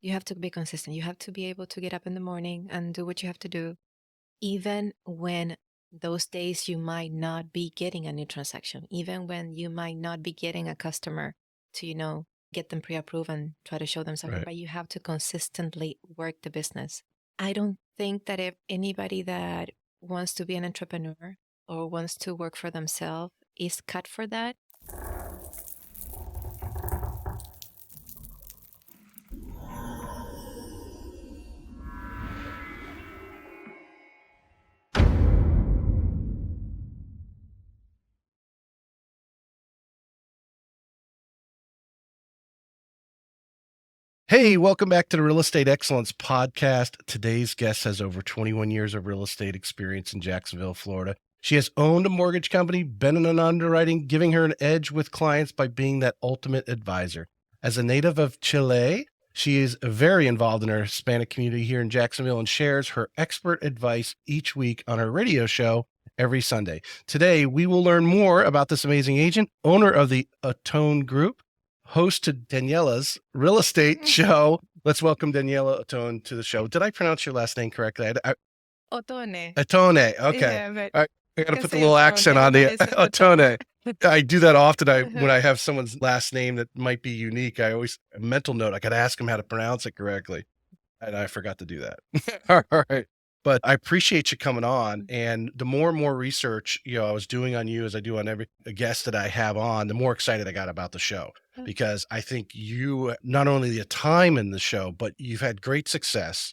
You have to be consistent. You have to be able to get up in the morning and do what you have to do, even when those days you might not be getting a new transaction, even when you might not be getting a customer to, get them pre-approved and try to show them something, Right. but you have to consistently work the business. I don't think that if anybody that wants to be an entrepreneur or wants to work for themselves is cut for that. Hey, welcome back to the Real Estate Excellence Podcast. Today's guest has over 21 years of real estate experience in Jacksonville, Florida. She has owned a mortgage company, been in an underwriting, giving her an edge with clients by being that ultimate advisor. As a native of Chile, she is very involved in her Hispanic community here in Jacksonville and shares her expert advice each week on her radio show every Sunday. Today, we will learn more about this amazing agent, owner of the Ottone Group, host to Daniella's real estate show. Let's welcome Daniella Ottone to the show. Did I pronounce your last name correctly? Ottone. Ottone. Okay. Yeah, but I got to can put the say little Ottone. accent on the Everybody says Ottone. I do that often. When Uh-huh. I have someone's last name that might be unique, I always a mental note. I got to ask them how to pronounce it correctly, and I forgot to do that. All right. But I appreciate you coming on. And the more and more research, I was doing on you as I do on every guest that I have on, the more excited I got about the show, Oh. because I think you not only the time in the show, but you've had great success.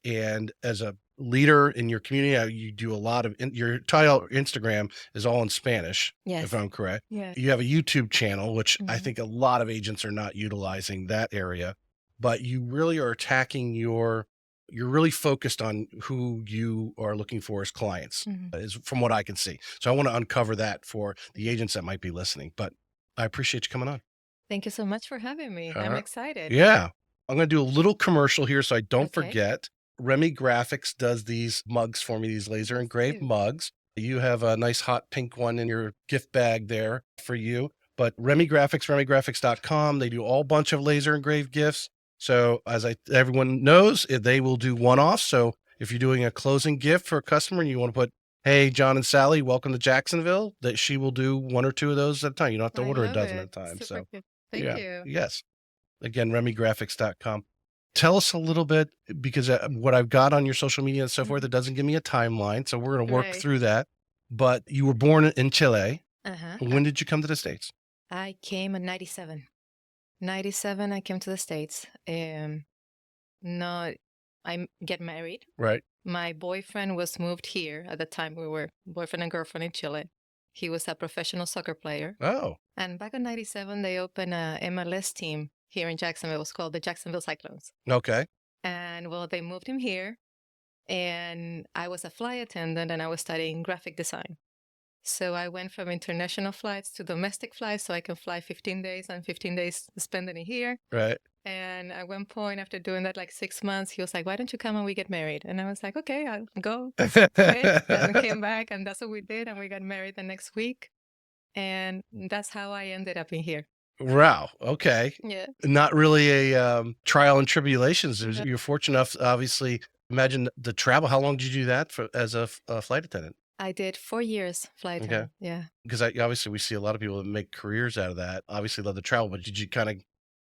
And as a leader in your community, you do a lot of your title Instagram is all in Spanish, Yes. if I'm correct. Yeah. You have a YouTube channel, which I Mhm. think a lot of agents are not utilizing that area, but you really are attacking you're really focused on who you are looking for as clients, Mhm. is from what I can see. So I want to uncover that for the agents that might be listening, but I appreciate you coming on. Thank you so much for having me. All I'm right. excited. Yeah. I'm going to do a little commercial here so I don't Okay. forget. Remy Graphics does these mugs for me, these laser engraved Ooh. mugs. You have a nice hot pink one in your gift bag there for you. But Remy Graphics, RemyGraphics.com, they do all bunch of laser engraved gifts. So as everyone knows, they will do one-offs. So if you're doing a closing gift for a customer and you want to put, hey, John and Sally, welcome to Jacksonville, that she will do one or two of those at a time. You don't have to I order a love dozen at it. a time. Super So good. Thank yeah, you. yes. Again, RemyGraphics.com. Tell us a little bit, because what I've got on your social media and so forth, it doesn't give me a timeline. So we're going to work Right. through that. But you were born in Chile. Uh-huh. When did you come to the States? I came in 97. 97, I came to the States. No, I get married. Right. My boyfriend was moved here at the time. We were boyfriend and girlfriend in Chile. He was a professional soccer player. Oh, And back in 97, they opened a MLS team here in Jacksonville. It was called the Jacksonville Cyclones. okay. And well, they moved him here. And I was a flight attendant and I was studying graphic design. So I went from international flights to domestic flights so I can fly 15 days and 15 days spending it here. Right. And at one point, after doing that like 6 months, he was like, why don't you come and we get married? And I was like, okay, I'll go. Quit. And came back, and that's what we did. And we got married the next week. And that's how I ended up in here. Wow. Okay. Yeah. Not really a trial and tribulations. No. You're fortunate enough, obviously. Imagine the travel. How long did you do that as a flight attendant? I did 4 years flight Okay. attendant. Yeah. Because obviously we see a lot of people that make careers out of that. Obviously love to travel, but did you kind of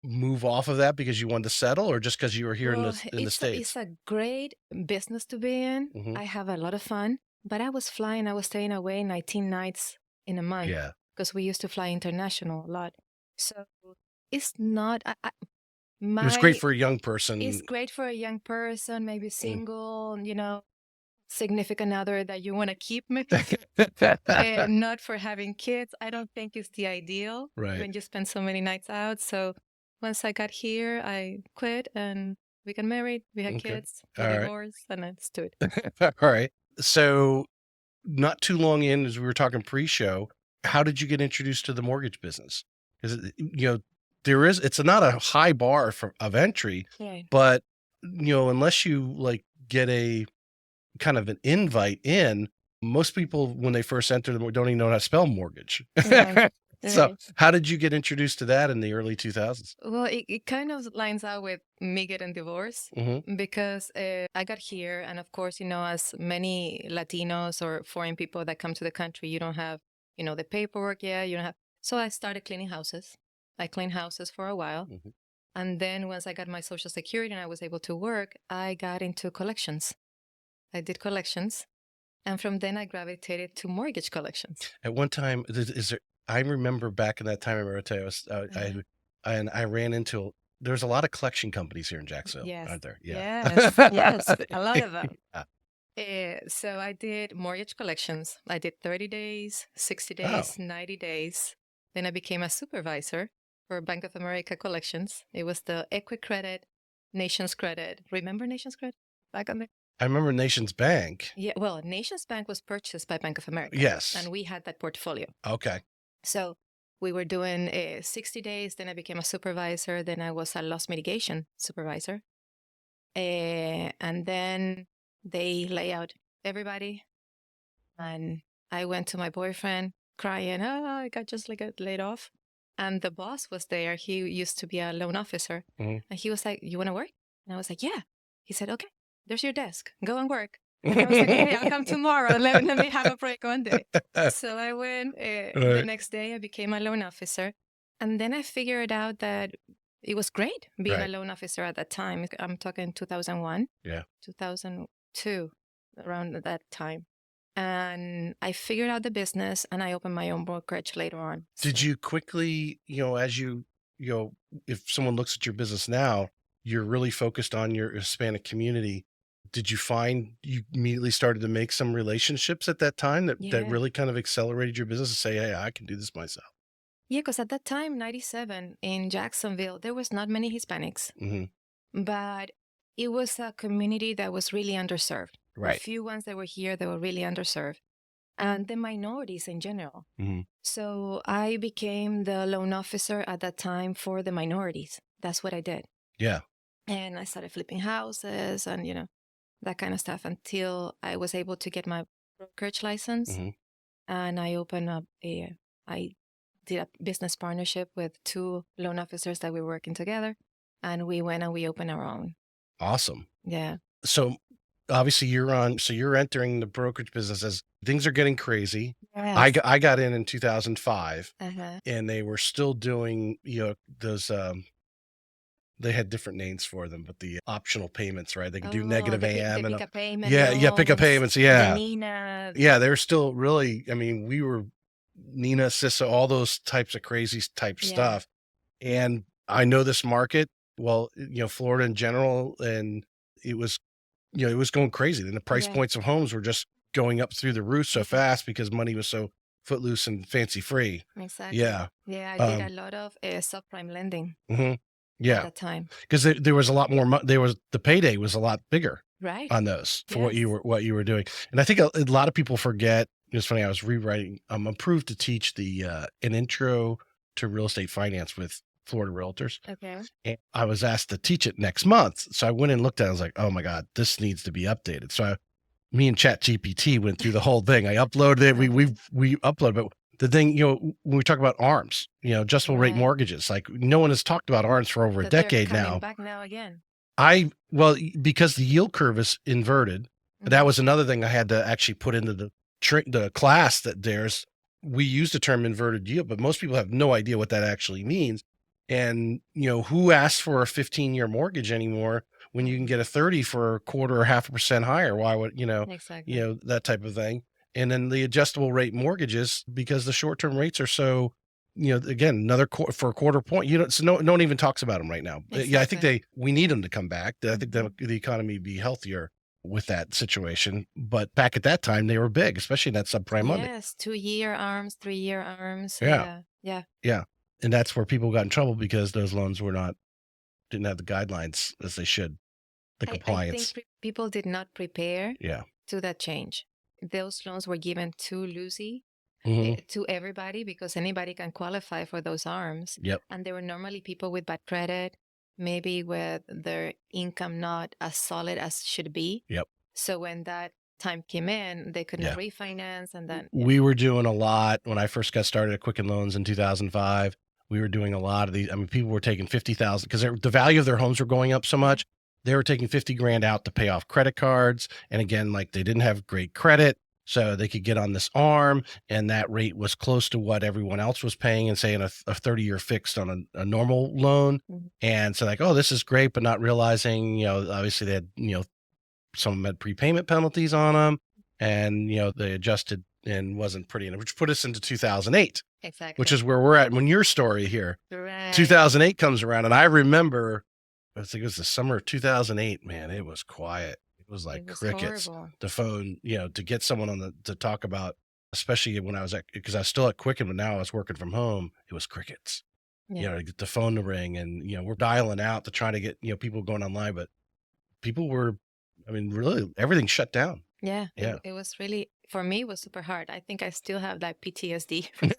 move off of that because you wanted to settle, or just because you were here in Well, the States? it's a great business to be in. Mhm. I have a lot of fun, but I was staying away 19 nights in a month Yeah. because we used to fly international a lot. So it's not, It was great my, for a young person. it's great for a young person, maybe Mm. single, significant other that you want to keep, maybe. Not for having kids. I don't think it's the ideal Right. when you spend so many nights out. So once I got here, I quit and we got married. We had Okay. kids, All got right. divorced, and that's it. All right. So not too long in, as we were talking pre-show, how did you get introduced to the mortgage business? Because it's not a high bar of entry, Right. but unless you like get a kind of an invite in, most people when they first enter them don't even know how to spell mortgage. Right. So, Right. how did you get introduced to that in the early 2000s? Well, it kind of lines out with me getting divorced Mhm, because I got here. And of course, as many Latinos or foreign people that come to the country, you don't have, the paperwork. Yeah, you don't have. So I started cleaning houses. I cleaned houses for a while. mhm. And then once I got my social security and I was able to work, I got into collections. I did collections. And from then I gravitated to mortgage collections. At one time, is there I remember back in that time, I remember tell you, Uh-huh. I ran into there's a lot of collection companies here in Jacksonville, Yes. aren't there? Yeah. Yes. Yes. A lot of them. Yeah. So I did mortgage collections. I did 30 days, 60 Oh, days, 90 days. Then I became a supervisor for Bank of America collections. It was the EquiCredit, Nations Credit. Remember Nations Credit back on the. I remember Nations Bank. Yeah, well, Nations Bank was purchased by Bank of America, Yes. and we had that portfolio. Okay. So we were doing 60 days. Then I became a supervisor. Then I was a loss mitigation supervisor. And then they lay out everybody. And I went to my boyfriend crying, oh, I got just like laid off. And the boss was there. He used to be a loan officer. Mhm. And he was like, you want to work? And I was like, yeah. He said, okay, there's your desk. Go and work. And I was like, okay, I'll come tomorrow. Let me have a break one day. So I went the Right, next day. I became a loan officer. And then I figured out that it was great being a right. loan officer at that time. I'm talking 2001, Yeah. 2002, around that time. And I figured out the business and I opened my own brokerage later on. Did So, you quickly, as if someone looks at your business now, you're really focused on your Hispanic community. Did you find you immediately started to make some relationships at that time that yeah. really kind of accelerated your business to say, hey, I can do this myself? Yeah, because at that time, 97, in Jacksonville, there was not many Hispanics, Hmm. but it was a community that was really underserved. The Right. few ones that were here, they were really underserved. And the minorities in general. Hmm. So I became the loan officer at that time for the minorities. That's what I did. Yeah. And I started flipping houses and, that kind of stuff until I was able to get my brokerage license. Hmm. And I did a business partnership with two loan officers that were working together. And we went and we opened our own. Awesome. Yeah. So obviously you're entering the brokerage business as things are getting crazy. Yes. I got in 2005 Uh-huh. and they were still doing, those, they had different names for them, but the optional payments, right? They could do Oh, negative the AM and pick a payment yeah, yeah, pick up loans, payments. the Yeah. Nina. Yeah. They're still really, I mean, we were Nina, Sissa, all those types of crazy type Yeah. stuff. And I know this market, well, Florida in general, and it was, it was going crazy. And the price Yeah. points of homes were just going up through the roof so Yeah. fast because money was so footloose and fancy free. Exactly. Yeah. Yeah, I did a Um, lot of subprime lending mhm. at Yeah. that time. 'Cause there was a lot more there was the payday was a lot bigger Right. on those for Yes. what you were doing, and I think a lot of people forget it's funny, I was rewriting I'm approved to teach an intro to real estate finance with Florida Realtors, Okay. and I was asked to teach it next month, so I went and looked at it, I was like, "Oh my god, this needs to be updated." So me and ChatGPT went through the whole thing. I uploaded it. Okay. We uploaded, but the thing, when we talk about ARMs, adjustable rate Right. mortgages, like no one has talked about ARMs for over a But they're decade coming now. back now again. Because the yield curve is inverted. That Hmm. was another thing I had to actually put into the class that we use the term inverted yield, but most people have no idea what that actually means. And, who asks for a 15-year mortgage anymore when you can Hmm. get a 30 for a quarter or half a percent higher? Why would, Exactly. that type of thing. And then the adjustable rate mortgages, because the short-term rates are so, again, another for a quarter point, so no one even talks about them right now. Yeah, I think Exactly. we need them to come back. I think Hmm. the economy would be healthier with that situation. But back at that time, they were big, especially in that subprime money. Yes. 2-year arms, 3-year arms. Yeah. Yeah. Yeah. Yeah. And that's where people got in trouble because those loans didn't have the guidelines as they should, the I think compliance. people did not prepare Yeah. to that change. Those loans were given too loosey Hmm. to everybody because anybody can qualify for those arms. Yep. And they were normally people with bad credit, maybe with their income not as solid as should be. Yep. So when that time came in, they couldn't Yeah. refinance, and then We were doing a lot when I first got started at Quicken Loans in 2005. We were doing a lot of these. I mean, people were taking 50,000 because the value of their homes were going up so much. They were taking 50 grand out to pay off credit cards. And again, like they didn't have great credit. So they could get on this arm, and that rate was close to what everyone else was paying and saying a 30-year fixed on a normal loan. Mhm. And so like, oh, this is great, but not realizing, obviously they had, some of them had prepayment penalties on them, and they adjusted and wasn't pretty enough, which put us into 2008, which Exactly. is where we're at. When your story here, Right. 2008 comes around, and I remember, I think it was the summer of 2008. Man, it was quiet. It was like It was crickets. horrible. The phone, to get someone to talk about, especially when I was because I was still at Quicken, but now I was working from home. It was crickets. Yeah. To get the phone to ring, and we're dialing out to try to get people going online, but people were, I mean, really everything shut down. Yeah. Yeah. It was really, for me, it was super hard. I think I still have that PTSD from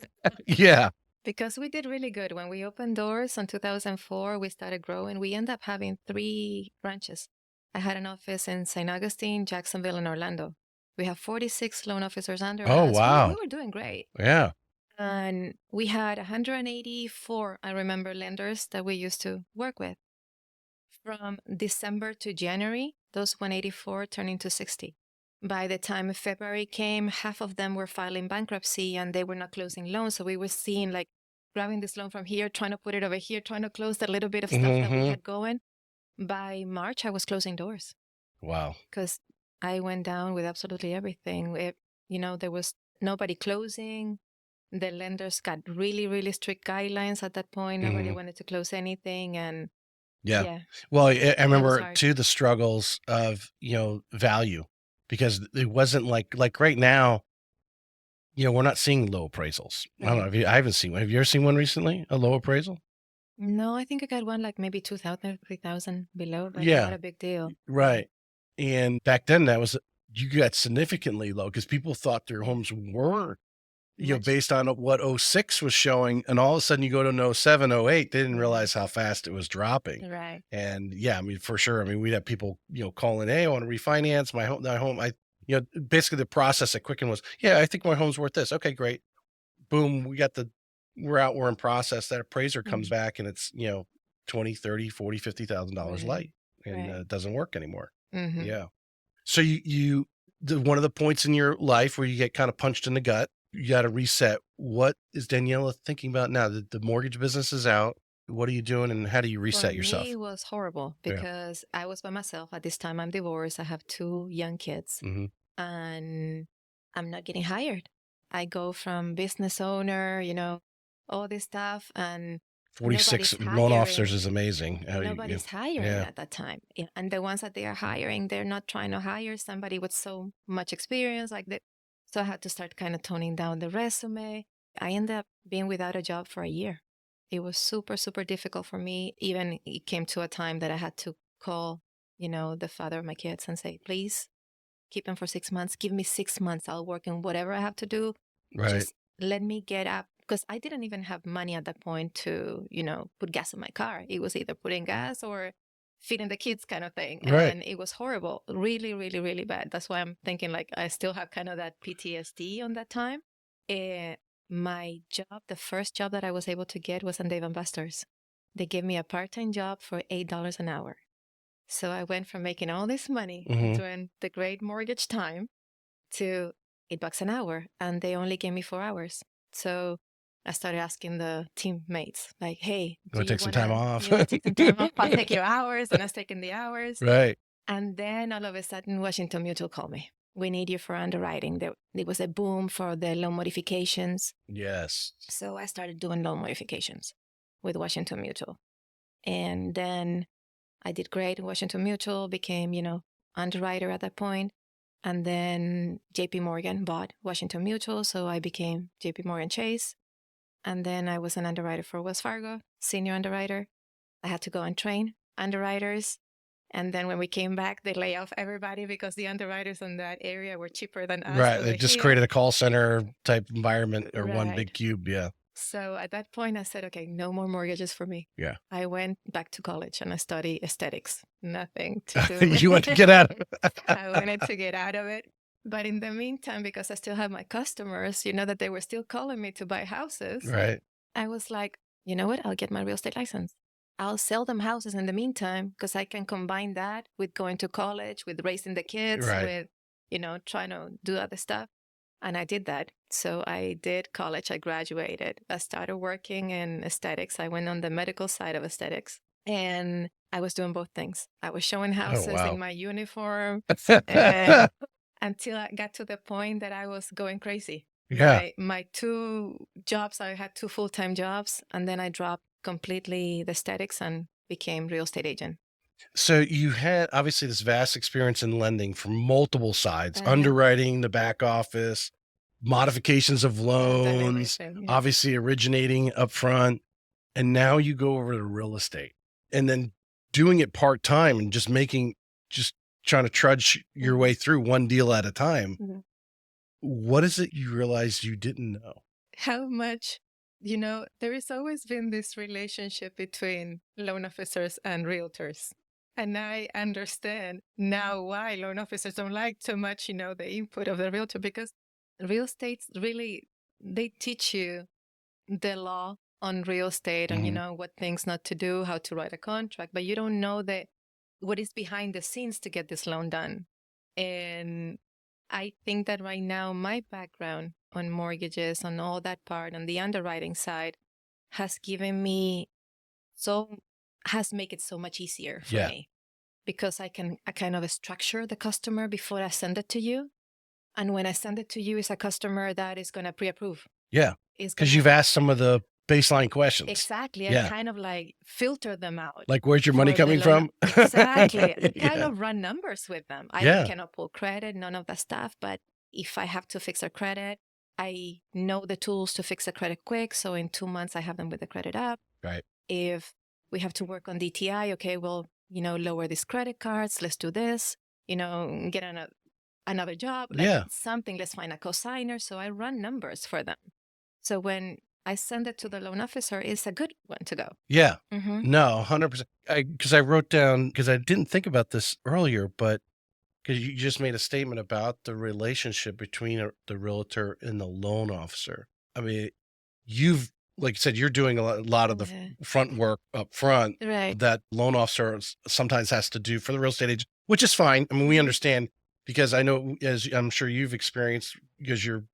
Yeah. because we did really good. When we opened doors in 2004, we started growing. We ended up having 3 branches. I had an office in St. Augustine, Jacksonville, and Orlando. We have 46 loan officers under Oh, us. We wow. were doing great. Yeah. And we had 184, I remember, lenders that we used to work with. From December to January, those 184 turned into 60. By the time February came, half of them were filing bankruptcy and they were not closing loans. So we were seeing like grabbing this loan from here, trying to put it over here, trying to close the little bit of stuff that we Mhm. had going. By March, I was closing doors Wow. because I went down with absolutely everything. There was nobody closing. The lenders got really, really strict guidelines at that point. Nobody Mhm. wanted to close anything. And Yeah. yeah, Well, I that was remember hard. too the struggles of, value, because it wasn't like right now, we're not seeing low appraisals. I don't know Right. if I haven't seen one. Have you ever seen one recently? A low appraisal? No, I think I got one like maybe 2,000, 3,000 below, but not Yeah. a big deal. Right. And back then you got significantly low because people thought their Yeah. homes were, Much. based on what '06 was showing, and all of a sudden you go to '07, '08, they didn't Yeah. realize how fast it was dropping. Right. And yeah, I mean, for sure. I mean, we'd have people, calling, hey, I want to refinance my home. Basically the process at Quicken was, yeah, I think my home's worth this. Okay, great. Boom. We're in process. That appraiser comes Mm. back and it's, 20, 30, 40, $50,000 Right. light, and Right. it doesn't work anymore. Mm-hmm. Yeah. So one of the points in your life where you get kind of punched in the gut, you got to reset. What is Daniela thinking about now that the mortgage business is out? What are you doing, and how do you For reset me, yourself? it was horrible Yeah. because I was by myself. At this time, I'm divorced. I have 2 young kids Hmm. and I'm not getting hired. I go from business owner, all this stuff, and 46 nobody's loan officers hiring. is amazing. Nobody's hiring Yeah. at that time. Yeah. And the ones that they are hiring, they're not trying to hire somebody with so much experience like that. So I had to start kind of toning down the resume. I ended up being without a job for a year. It was super, super difficult for me. Even it came to a time that I had to call, the father of my kids and say, please keep him for 6 months. Give me 6 months. I'll work in whatever I have to do. Right. Just let me get up because I didn't even have money at that point to, put gas in my car. It was either putting gas or feeding the kids kind of thing. Right. And it was horrible, really, really, really bad. That's why I'm thinking like I still have kind of that PTSD on that time. Eh, my job, the first job that I was able to get was on Dave& and Buster's. They gave me a part-time job for $8 an hour. So I went from making all this money Hmm. during the great mortgage time to $8 an hour, and they only gave me 4 hours. So I started asking the teammates, like, "Hey, You do want to you take some want time to, off? take some time off? I'll take your hours." And I was taking the hours. Right. And then all of a sudden, Washington Mutual called me. We need you for underwriting. There was a boom for the loan modifications. Yes. So I started doing loan modifications with Washington Mutual. And then I did great in Washington Mutual, became, underwriter at that point. And then JP Morgan bought Washington Mutual. So I became JP Morgan Chase. And then I was an underwriter for Wells Fargo, senior underwriter. I had to go and train underwriters. And then when we came back, they lay off everybody because the underwriters in that area were cheaper than us Right. over They just here. created a call center type environment, or one Right. big cube. Yeah. So at that point, I said, okay, no more mortgages for me. Yeah. I went back to college and I studied aesthetics. Nothing to do You want with to get out of it. I wanted to get out of it. But in the meantime, because I still have my customers, that they were still calling me to buy houses, Right. I was like, you know what? I'll get my real estate license. I'll sell them houses in the meantime because I can combine that with going to college, with raising the kids, Right. with, trying to do other stuff. And I did that. So I did college. I graduated. I started working in aesthetics. I went on the medical side of aesthetics. And I was doing both things. I was showing Oh, houses in wow. my uniform and until I got to the point that I was going crazy. Yeah. My two jobs, I had two full-time jobs, and then I dropped completely the aesthetics and became real estate agent. So you had obviously this vast experience in lending from multiple sides, Uh-huh. underwriting, the back office, modifications of I've done loans, everything. Yeah. obviously originating upfront, and now you go over to real estate and then doing it part-time and just trying to trudge your Mhm. way through one deal at a time. Mhm. What is it you realized you didn't know? How much, there has always been this relationship between loan officers and realtors. And I understand now why loan officers don't like too much, the input of the realtor, because real estate's really, they teach you the law on real estate and, Mhm. what things not to do, how to write a contract, but you don't know what is behind the scenes to get this loan done. And I think that right now, my background on mortgages, on all that part, on the underwriting side, has given me so, has made it so much easier for Yeah. me because I kind of structure the customer before I send it to you. And when I send it to you, it's a customer that is going to pre approve. Yeah. Is going Because to you've asked some of the baseline questions. exactly, I Yeah. kind of like filter them out Like, where's your money for the coming loan. from? Exactly. I kind Yeah. of run numbers with them. I Yeah. cannot pull credit, none of that stuff. But if I have to fix a credit, I know the tools to fix a credit quick. So in 2 months, I have them with the credit up. Right. If we have to work on DTI, okay, well, lower these credit cards. Let's do this. Get another job, like Yeah. something. Let's find a cosigner. So I run numbers for them. So when I send it to the loan officer, it's a good one to go. Yeah. Mm-hmm. No, 100%. Because I wrote down, because I didn't think about this earlier, but because you just made a statement about the relationship between the realtor and the loan officer. I mean, you've, like you said, you're doing a lot of the Yeah. front work up front Right. that loan officer sometimes has to do for the real estate agent, which is fine. I mean, we understand because I know, as I'm sure you've experienced, because you're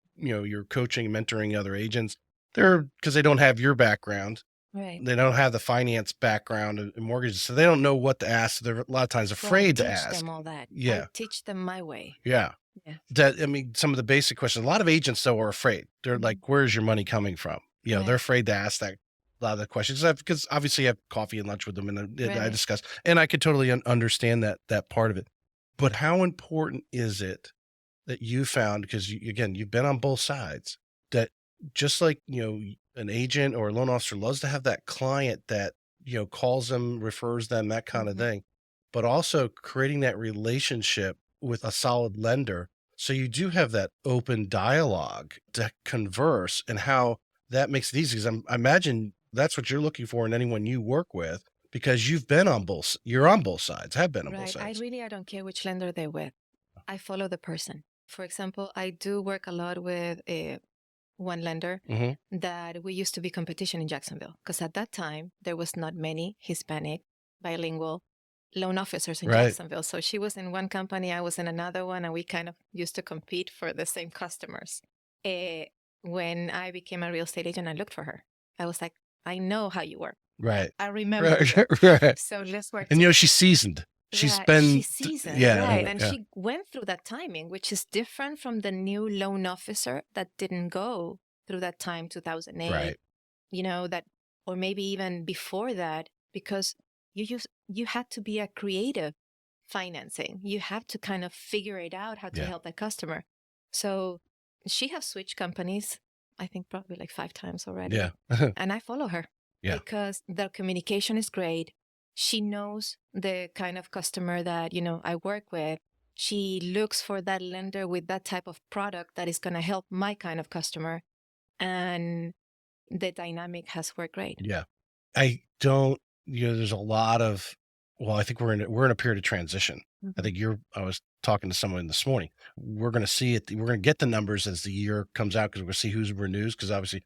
coaching and mentoring other agents. They're because they don't have your background, Right. they don't have the finance background in mortgages, so they don't know what to ask. They're a lot of times So I afraid to teach ask. them all that. I Yeah, teach them my way. yeah. Yeah. That I mean, some of the basic questions. A lot of agents though are afraid. They're Mhm. like, "Where's your money coming from?" They're Right. afraid to ask that a lot of the questions because obviously I have coffee and lunch with them, and I Right. discuss, and I could totally understand that part of it. But how important is it that you found, because again, you've been on both sides, that just like, an agent or a loan officer loves to have that client that, calls them, refers them, that kind of Mhm. thing, but also creating that relationship with a solid lender. So you do have that open dialogue to converse, and how that makes it easy. 'Cause I imagine that's what you're looking for in anyone you work with, because you're on both sides, have been on both Right. sides. I don't care which lender they're with. I follow the person. For example, I do work a lot with one lender Hmm. that we used to be competition in Jacksonville because at that time there was not many Hispanic bilingual loan officers in Right. Jacksonville. So she was in one company, I was in another one, and we kind of used to compete for the same customers. Eh, when I became a real estate agent, I looked for her. I was like, I know how you work. Right. I remember Right. you. Right. So let's work And, together. she's seasoned. She's Right. been She's seasoned, yeah, right. And yeah. she went through that timing, which is different from the new loan officer that didn't go through that time, 2008, Right. that, or maybe even before that, because you had to be a creative financing. You have to kind of figure it out how to Yeah. help the customer. So she has switched companies, I think probably like 5 times already. Yeah. And I follow her Yeah. because the communication is great. She knows the kind of customer that, I work with. She looks for that lender with that type of product that is going to help my kind of customer. And the dynamic has worked great. Yeah. I don't there's a lot of well, I think we're in a period of transition. I Mhm. think I was talking to someone this morning. We're going to see it. We're going to get the numbers as the year comes out because we're going to see who's renews. Because obviously,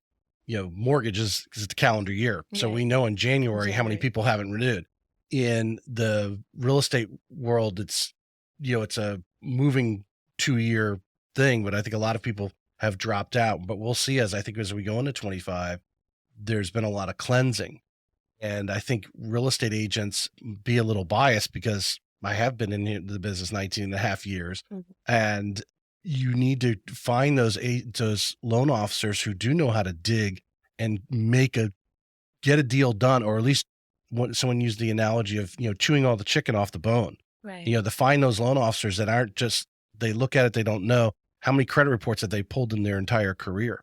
mortgages because it's the calendar year. So Yeah, we know in in January how many January. people haven't renewed. In the real estate world, it's a moving 2-year thing, but I think a lot of people have dropped out. But we'll see as we go into 25, there's been a lot of cleansing. And I think real estate agents be a little biased because I have been in the business 19 and a half years. Mhm. And you need to find those loan officers who do know how to dig and get a deal done, or at least what someone used the analogy of, chewing all the chicken off the bone. Right. To find those loan officers that aren't just, they look at it, they don't know how many credit reports that they pulled in their entire career.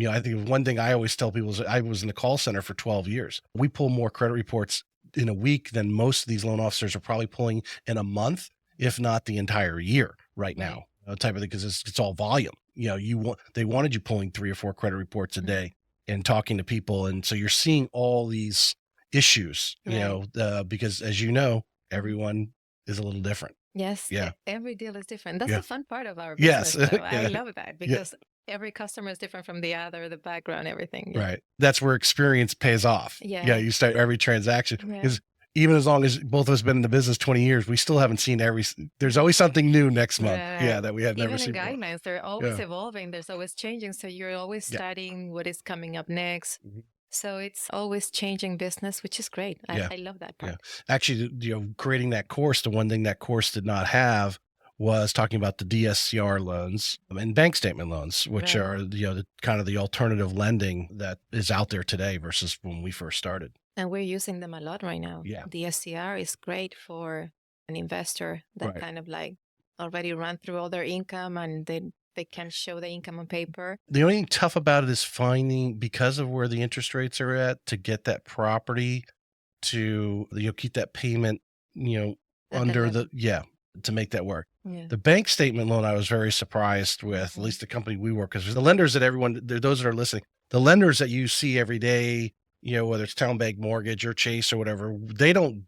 I think one thing I always tell people is I was in the call center for 12 years. We pull more credit reports in a week than most of these loan officers are probably pulling in a month, if not the entire year right Right. now, type of thing, because it's all volume. They wanted you pulling 3 or 4 credit reports a Mhm. day and talking to people. And so you're seeing all these issues, Right. because as Mhm. everyone is a little different. Yes, Yeah. every deal is different. That's Yeah. the fun part of our Yes. business, though. I Yeah. love that Yeah. because every customer is different from the other, the background, everything. Yeah. Right. That's where experience pays off. Yeah. Yeah. You start every transaction Yeah. because even as long as both of us been in the business 20 years, we still haven't seen there's always something new next month. Yeah. Right. That we have never Even in seen before. guidelines, they're always Yeah. evolving, there's always changing. So you're always Yeah. studying what is coming up next. Mhm. So it's always changing business, which is great. Yeah. I love that Yeah. part. Actually, creating that course, the one thing that course did not have was talking about the DSCR loans and bank statement loans, which Right. are, the kind of the alternative lending that is out there today versus when we first started. And we're using them a lot right now. Yeah. The SCR is great for an investor that Right. kind of like already run through all their income and they can show the income on paper. The only thing tough about it is finding, because of where the interest rates are at, to get that property to, keep that payment, you know, At the under level. to make that work. Yeah. The bank statement loan, I was very surprised with, at Mhm. least the company we work, because the lenders that those that are listening, the lenders that you see every day, whether it's Town Bank Mortgage or Chase or whatever, they don't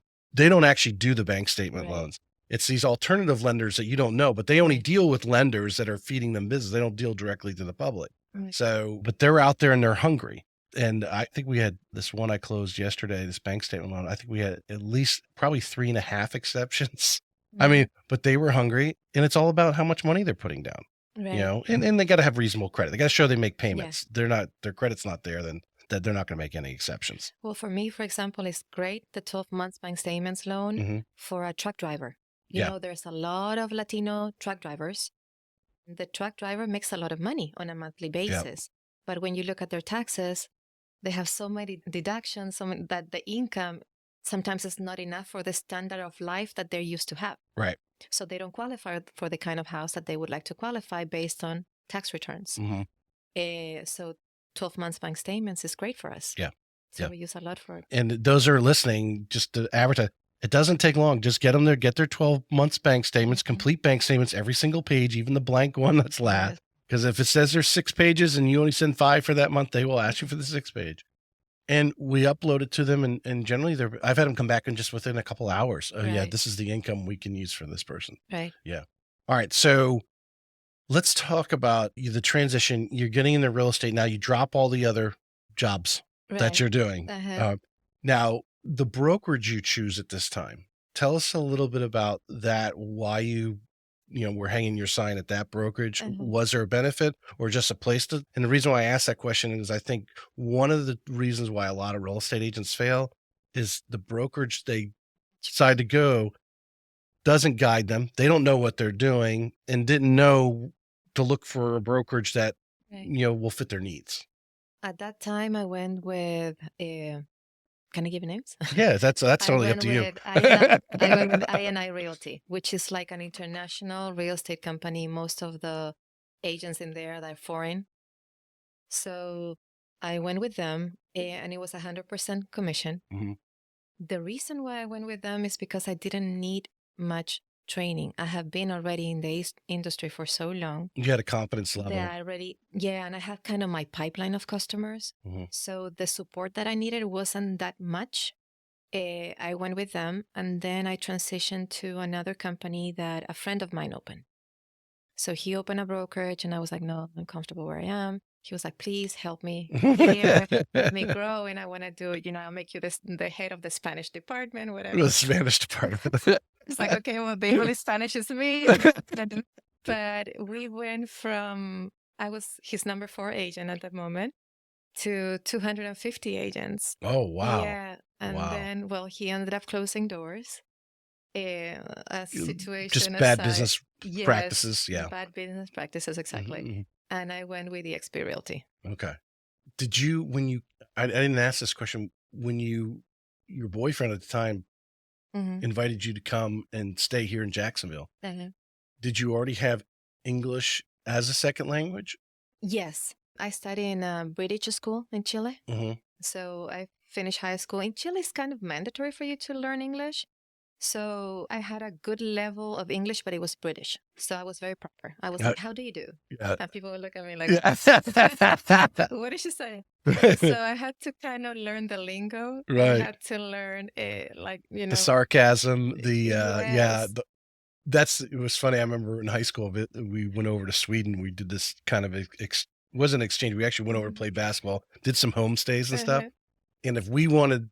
actually do the bank statement Right. loans. It's these alternative lenders that you don't know, but they only Right. deal with lenders that are feeding them business. They don't deal directly to the public. Right. So, but they're out there and they're hungry. And I think we had this one I closed yesterday, this bank statement loan. I think we had at least probably 3.5 exceptions. I mean, Mhm. but they were hungry, and it's all about how much money they're putting down, Right. and they got to have reasonable credit. They got to show they make Yeah. payments. Their credit's not there, then that they're not going to make any exceptions. Well, for me, for example, it's great the 12 months bank statements loan Hmm. for a truck driver. Yeah. There's a lot of Latino truck drivers. The truck driver makes a lot of money on a monthly Yeah. basis. But when you look at their taxes, they have so many deductions that the income sometimes is not enough for the standard of life that they're used to have. Right. So they don't qualify for the kind of house that they would like to qualify based on tax returns. Hmm. So 12 months bank statements is great for us. Yeah. So Yeah. we use a lot for it. And those are listening, just to advertise. It doesn't take long. Just get them there, get their 12 months bank statements, Mhm. complete bank statements, every single page, even the blank one that's Yes. last. Because if it says there's 6 pages and you only send 5 for that month, they will ask you for the 6 page. And we upload it to them, and generally I've had them come back and just within a couple hours. Oh yeah, Right. this is the income we can use for this person. Right. Yeah. All right. So let's talk about the transition. You're getting into real estate now. You drop all the other jobs that Right. you're doing. Uh-huh. Now, the brokerage you choose at this time. Tell us a little bit about that. Why were hanging your sign at that brokerage. Uh-huh. Was there a benefit or just a place to? And the reason why I asked that question is I think one of the reasons why a lot of real estate agents fail is the brokerage they decide to go doesn't guide them. They don't know what they're doing and didn't know to look for a brokerage that, Right. will fit their needs. At that time, I went with, can I give you names? Yeah, that's I totally up went to you. with I went with INI Realty, which is like an international real estate company. Most of the agents in there are foreign. So I went with them and it was 100% commission. Mhm. The reason why I went with them is because I didn't need much training. I have been already in the industry for so long You had a confidence that level. I already, yeah, and I had kind of my pipeline of customers. Mhm. So the support that I needed wasn't that much. I went with them, and then I transitioned to another company that a friend of mine opened. So he opened a brokerage, and I was like, no, I'm comfortable where I am. He was like, please help me here, help me grow. And I want to do, I'll make you the head of the Spanish department, The whatever. Spanish department. It's like, okay, well, the only Spanish is me. But we went from, I was his number 4 agent at the moment, to 250 agents. Oh, wow. Yeah. And Wow. then, well, he ended up closing doors. A situation Just bad aside, business yes, practices. Yeah. bad business practices, exactly. Mhm. And I went with the XP Realty. Okay. Did you, I didn't ask this question, when your boyfriend at the time Hmm. invited you to come and stay here in Jacksonville, did you already have English as a second language? Yes, I studied in a British school in Chile. Mm-hmm. So I finished high school. In Chile, it's kind of mandatory for you to learn English. So I had a good level of English, but it was British. So I was very proper. I was like, how do you do? Yeah. And people would look at me like, Yeah. what did she say? So I had to kind of learn the lingo. I Right. had to learn, The sarcasm, yes. it was funny. I remember in high school, we went over to Sweden. We did this kind of, wasn't an exchange. We actually went over to play basketball, did some homestays and stuff. Uh-huh. And if we wanted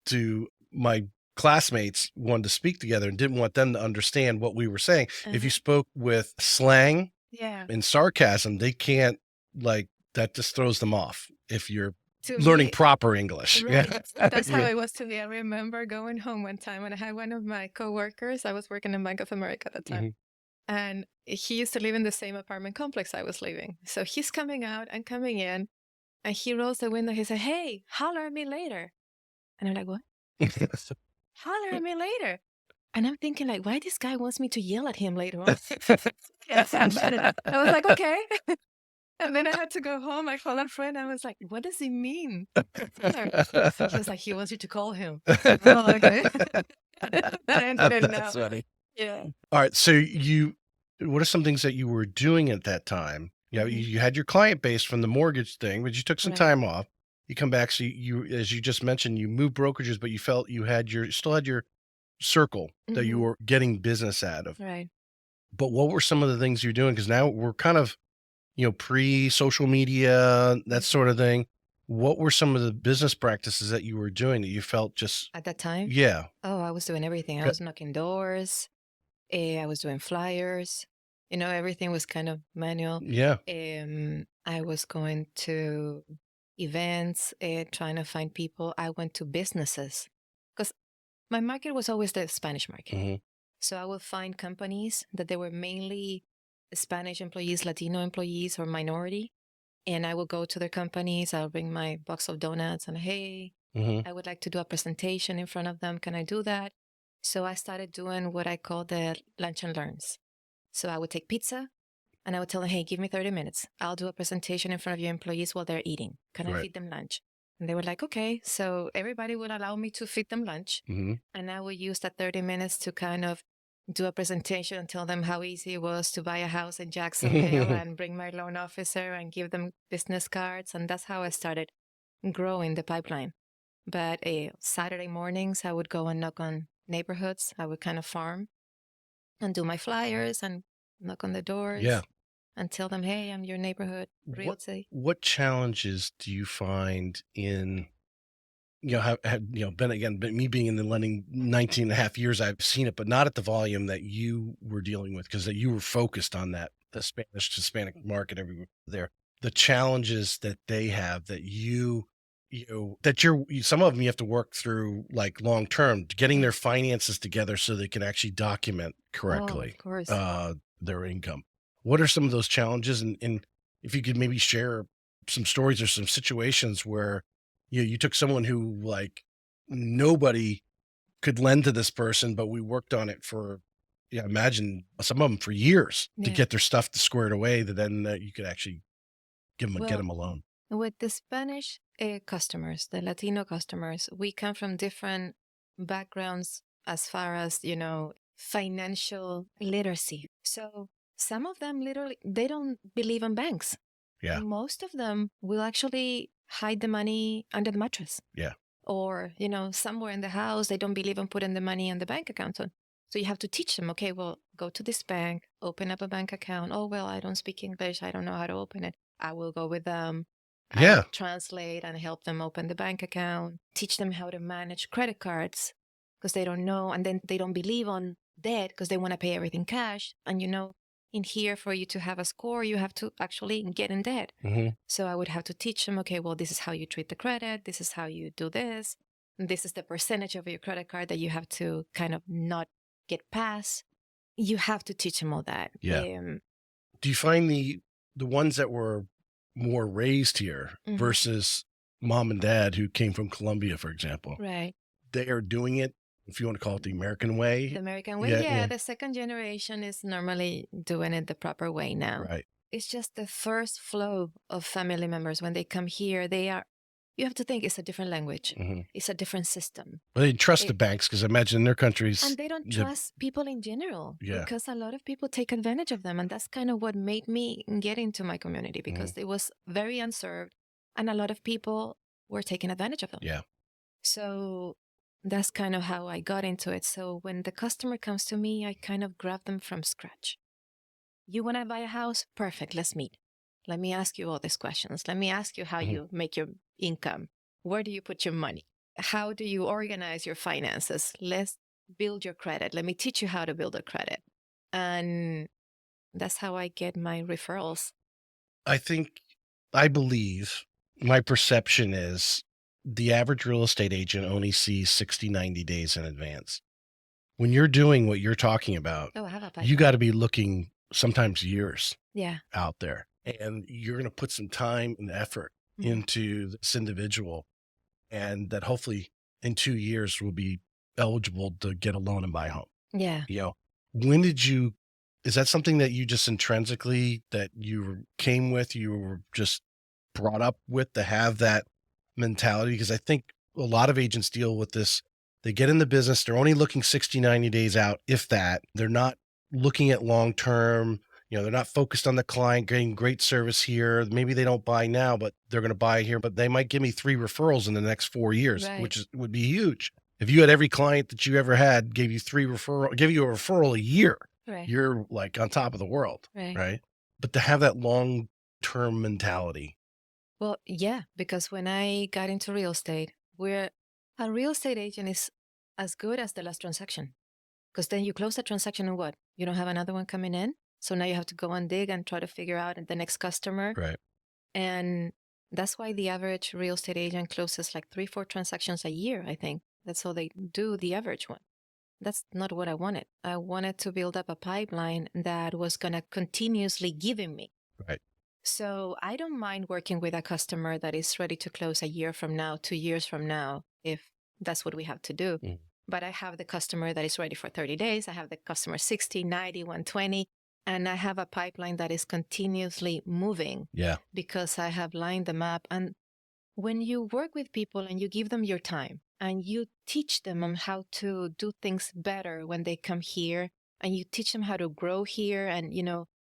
to, my classmates wanted to speak together and didn't want them to understand what we were saying. If you Uh-huh. spoke with slang Yeah. and sarcasm, they can't, that just throws them off if you're To learning me, proper English. right. Yeah. That's how Yeah. it was to me. I remember going home one time and I had one of my coworkers. I was working in Bank of America at the time. Mhm. And he used to live in the same apartment complex I was living. So he's coming out and coming in, and he rolls the window. He said, hey, holler at me later. And I'm like, what? Holler at me later. And I'm thinking, like, why this guy wants me to yell at him later on? I was like, okay. And then I had to go home. I called a friend. I was like, what does he mean? He was like, he wants you to call him. Oh, okay. I didn't know. That's funny. Yeah. All right. So what are some things that you were doing at that time? You know, Mhm. you had your client base from the mortgage thing, but you took some Right. time off. You come back. So as you just mentioned, you moved brokerages, but you felt you still had your circle that you Mhm. were getting business out of. Right. But what were some of the things you're doing? Because now we're kind of, pre-social media, that sort of thing. What were some of the business practices that you were doing that you felt just, At that time? yeah. Oh, I was doing everything. I was knocking doors. I was doing flyers. Everything was kind of manual. Yeah. I was going to events, trying to find people. I went to businesses because my market was always the Spanish market. Hmm. So I would find companies that they were mainly Spanish employees, Latino employees, or minority. And I would go to their companies. I'll bring my box of donuts and, hey, Hmm. I would like to do a presentation in front of them. Can I do that? So I started doing what I call the lunch and learns. So I would take pizza and I would tell them, hey, give me 30 minutes. I'll do a presentation in front of your employees while they're eating. Can I Right. feed them lunch? And they were like, okay. So everybody would allow me to feed them lunch. Hmm. And I would use that 30 minutes to kind of do a presentation and tell them how easy it was to buy a house in Jacksonville and bring my loan officer and give them business cards. And that's how I started growing the pipeline. But Saturday mornings, I would go and knock on neighborhoods. I would kind of farm and do my flyers and knock on the doors Yeah. and tell them, hey, I'm your neighborhood realty. What challenges do you find in, me being in the lending 19 and a half years, I've seen it, but not at the volume that you were dealing with, because that you were focused on the Spanish to Hispanic market everywhere there. The challenges that they have that some of them you have to work through, like long term, getting their finances together so they can actually document Oh, correctly of course. their income. What are some of those challenges? And if you could maybe share some stories or some situations where you took someone who, like, nobody could lend to this person, but we worked on it for, imagine some of them for years to Yeah. get their stuff squared away, that then you could actually get Well, them a loan. with the Spanish customers, the Latino customers, we come from different backgrounds as far as, financial literacy. So some of them literally, they don't believe in banks. Yeah. Most of them will actually hide the money under the mattress. Yeah. or, somewhere in the house, they don't believe in putting the money in the bank account. So you have to teach them, okay, well, go to this bank, open up a bank account. Oh, well, I don't speak English. I don't know how to open it. I will go with them. I Yeah. will translate and help them open the bank account, teach them how to manage credit cards because they don't know. And then they don't believe on debt because they want to pay everything cash. And, in here, for you to have a score, you have to actually get in debt. Hmm. So I would have to teach them, okay, well, this is how you treat the credit. This is how you do this. And this is the percentage of your credit card that you have to kind of not get past. You have to teach them all that. Yeah. Do you find the ones that were more raised here Mhm. versus mom and dad who came from Colombia, for example, Right. they are doing it, if you want to call it the American way? The American way, Yeah, yeah, yeah. the second generation is normally doing it the proper way now. Right. It's just the first flow of family members when they come here, you have to think it's a different language. Hmm. It's a different system. Well, they trust the It, banks because I imagine in their countries, and they don't the, trust people in general yeah. because a lot of people take advantage of them. And that's kind of what made me get into my community Hmm. because it was very unserved and a lot of people were taking advantage of them. Yeah. So that's kind of how I got into it. So when the customer comes to me, I kind of grab them from scratch. You want to buy a house? Perfect. Let's meet. Let me ask you all these questions. Let me ask you how Hmm. you make your income. Where do you put your money? How do you organize your finances? Let's build your credit. Let me teach you how to build a credit. And that's how I get my referrals. I think, I believe, my perception is the average real estate agent only sees 60, 90 days in advance. When you're doing what you're talking about, Oh, I have a you pipeline. got to be looking sometimes years Yeah. out there, and you're going to put some time and effort Mhm. into this individual, and that hopefully in 2 years will be eligible to get a loan and buy a home. Yeah. You know, when did you, is that something that you just intrinsically that you came with, you were just brought up with to have that mentality? Because I think a lot of agents deal with this. They get in the business, they're only looking 60, 90 days out, if that. They're not looking at long term. They're not focused on the client, getting great service here. Maybe they don't buy now, but they're going to buy here, but they might give me 3 referrals in the next 4 years, Right. which would be huge. If you had every client that you ever had give you a referral a year, Right. you're like on top of the world, Right. right? But to have that long term mentality. Well, yeah, because when I got into real estate, where a real estate agent is as good as the last transaction. Because then you close the transaction and what? You don't have another one coming in. So now you have to go and dig and try to figure out the next customer. Right. And that's why the average real estate agent closes like 3, 4 transactions a year, I think. That's how they do the average one. That's not what I wanted. I wanted to build up a pipeline that was going to continuously giving me. Right. So I don't mind working with a customer that is ready to close a year from now, 2 years from now, if that's what we have to do. Mm. But I have the customer that is ready for 30 days. I have the customer 60, 90, 120, and I have a pipeline that is continuously moving Yeah. because I have lined them up. And when you work with people and you give them your time and you teach them on how to do things better when they come here and you teach them how to grow here and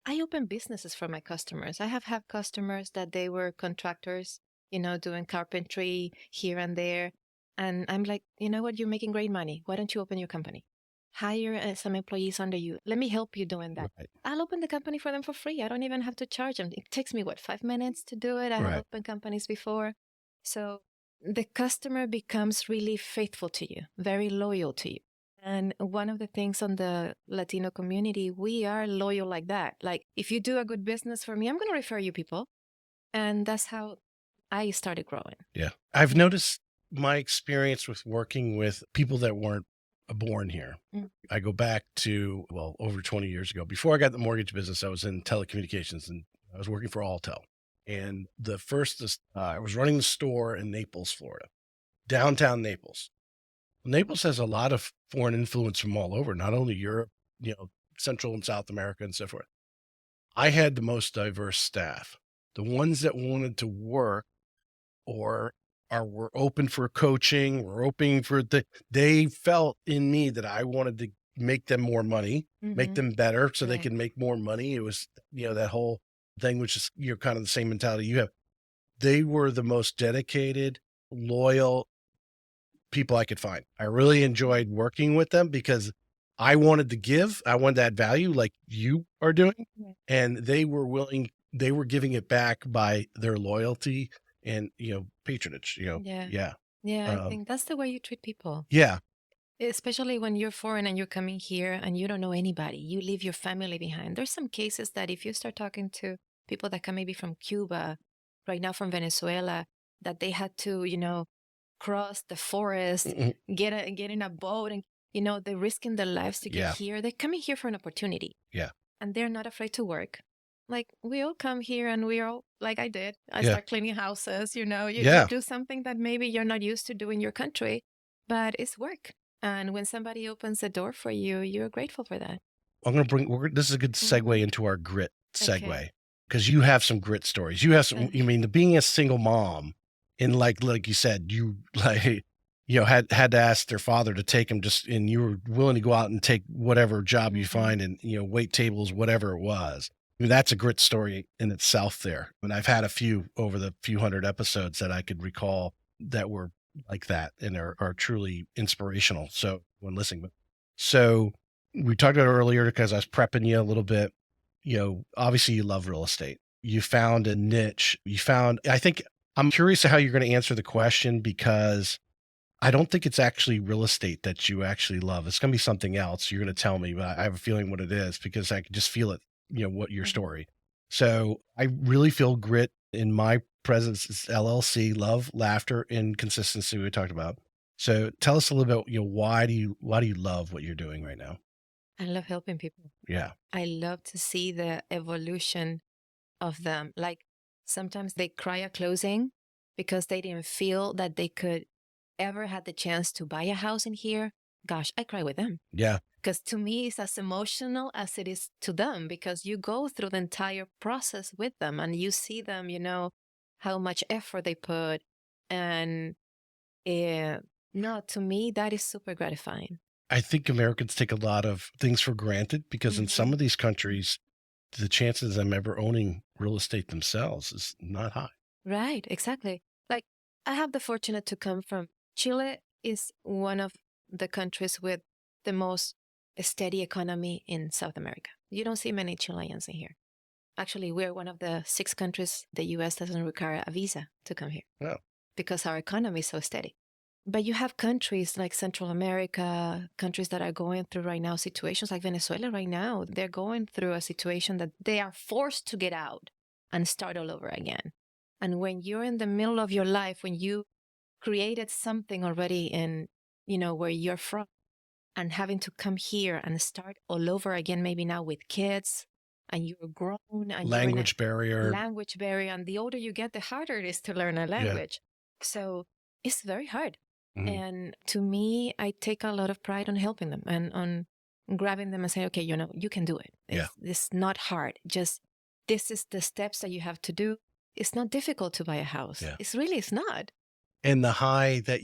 I open businesses for my customers. I have had customers that they were contractors, doing carpentry here and there, and I'm like, you know what, you're making great money, why don't you open your company, hire some employees under you, let me help you doing that. Right. I'll open the company for them for free. I don't even have to charge them. It takes me, what, 5 minutes to do it. I have Right. opened companies before. So the customer becomes really faithful to you, very loyal to you. And one of the things on the Latino community, we are loyal like that. Like, if you do a good business for me, I'm going to refer you people. And that's how I started growing. Yeah. I've Yeah. noticed my experience with working with people that weren't born here. Mm. I go back to, well, over 20 years ago. Before I got the mortgage business, I was in telecommunications and I was working for Alltel. And I was running the store in Naples, Florida, downtown Naples. Naples has a lot of foreign influence from all over, not only Europe, Central and South America and so forth. I had the most diverse staff. The ones that wanted to work or were open for coaching, were open for they felt in me that I wanted to make them more money, make Mm-hmm. them better so they Right. could make more money. It was, that whole thing, which is, kind of the same mentality you have. They were the most dedicated, loyal. people I could find. I really enjoyed working with them because I wanted to give, I wanted to add value like you are doing, Yeah. and they were giving it back by their loyalty and, patronage, Yeah. yeah. Yeah, I Um, think that's the way you treat people. yeah. Especially when you're foreign and you're coming here and you don't know anybody. You leave your family behind. There's some cases that if you start talking to people that come maybe from Cuba, right now from Venezuela, that they had to, cross the forest, Mhm. get in a boat, and they're risking their lives to get Yeah. here. They're coming here for an opportunity, Yeah. and they're not afraid to work. Like we all come here and we all, like I did, I Yeah. start cleaning houses. You Yeah. do something that maybe you're not used to do in your country, but it's work. And when somebody opens the door for you, you're grateful for that. I'm gonna bring this is a good segue Hmm. into our grit Okay. segue, because you have some grit stories. You have some, Uh, you mean, the being a single mom and like you said, you like, had to ask their father to take them, just and you were willing to go out and take whatever job you mhm. find and, wait tables, whatever it was. I mean, that's a grit story in itself there. And I've had a few over the few hundred episodes that I could recall that were like that and are truly inspirational. So when listening, so we talked about it earlier because I was prepping you a little bit. Obviously you love real estate. You found a niche. I think I'm curious how you're going to answer the question, because I don't think it's actually real estate that you actually love. It's going to be something else. You're going to tell me, but I have a feeling what it is because I can just feel it, what your Mhm. story. So I really feel grit in my presence is LLC, love, laughter, and consistency we talked about. So tell us a little bit, why do you love what you're doing right now? I love helping people. Yeah. I love to see the evolution of them. Like sometimes they cry at closing because they didn't feel that they could ever had the chance to buy a house in here. Gosh, I cry with them. Yeah. Because to me, it's as emotional as it is to them because you go through the entire process with them and you see them, how much effort they put. And uh, no, to me, that is super gratifying. I think Americans take a lot of things for granted because in some Hmm. of these countries, the chances of them ever owning real estate themselves is not high. Right, exactly. Like I have the fortunate to come from Chile is one of the countries with the most steady economy in South America. You don't see many Chileans in here. Actually, we're one of the 6 countries the US doesn't require a visa to come here Oh, because our economy is so steady. But you have countries like Central America, countries that are going through right now situations like Venezuela right now. They're going through a situation that they are forced to get out and start all over again. And when you're in the middle of your life, when you created something already in, where you're from, and having to come here and start all over again, maybe now with kids, and you're grown and you're in a language barrier. language barrier. And the older you get, the harder it is to learn a Yeah. language. So it's very hard. Mhm. And to me, I take a lot of pride on helping them and on grabbing them and saying, okay, you can do it. Yeah. It's not hard. Just this is the steps that you have to do. It's not difficult to buy a house. Yeah. It's not. And the high that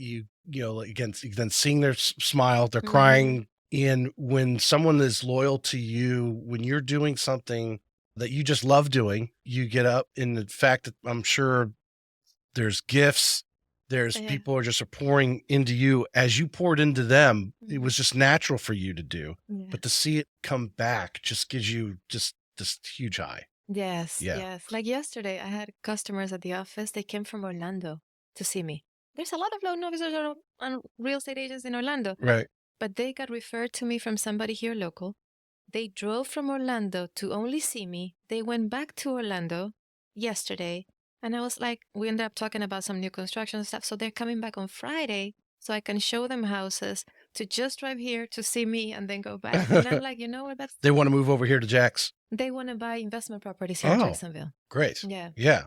like, again, then seeing their smile, they're Hmm. crying in when someone is loyal to you, when you're doing something that you just love doing, you get up. And the fact that I'm sure there's gifts, there's Yeah. people are just pouring into you as you poured into them. It Hmm. was just natural for you to do, Yeah. but to see it come back just gives you just this huge high. Yes, Yeah. yes. Like yesterday, I had customers at the office. They came from Orlando to see me. There's a lot of loan officers and real estate agents in Orlando, Right. but they got referred to me from somebody here local. They drove from Orlando to only see me. They went back to Orlando yesterday. And I was like, we ended up talking about some new construction stuff. So they're coming back on Friday so I can show them houses to just drive here to see me and then go back. And I'm like, you know what? They want to move over here to Jax. They want to buy investment properties here in Oh, Jacksonville. great. Yeah. Yeah.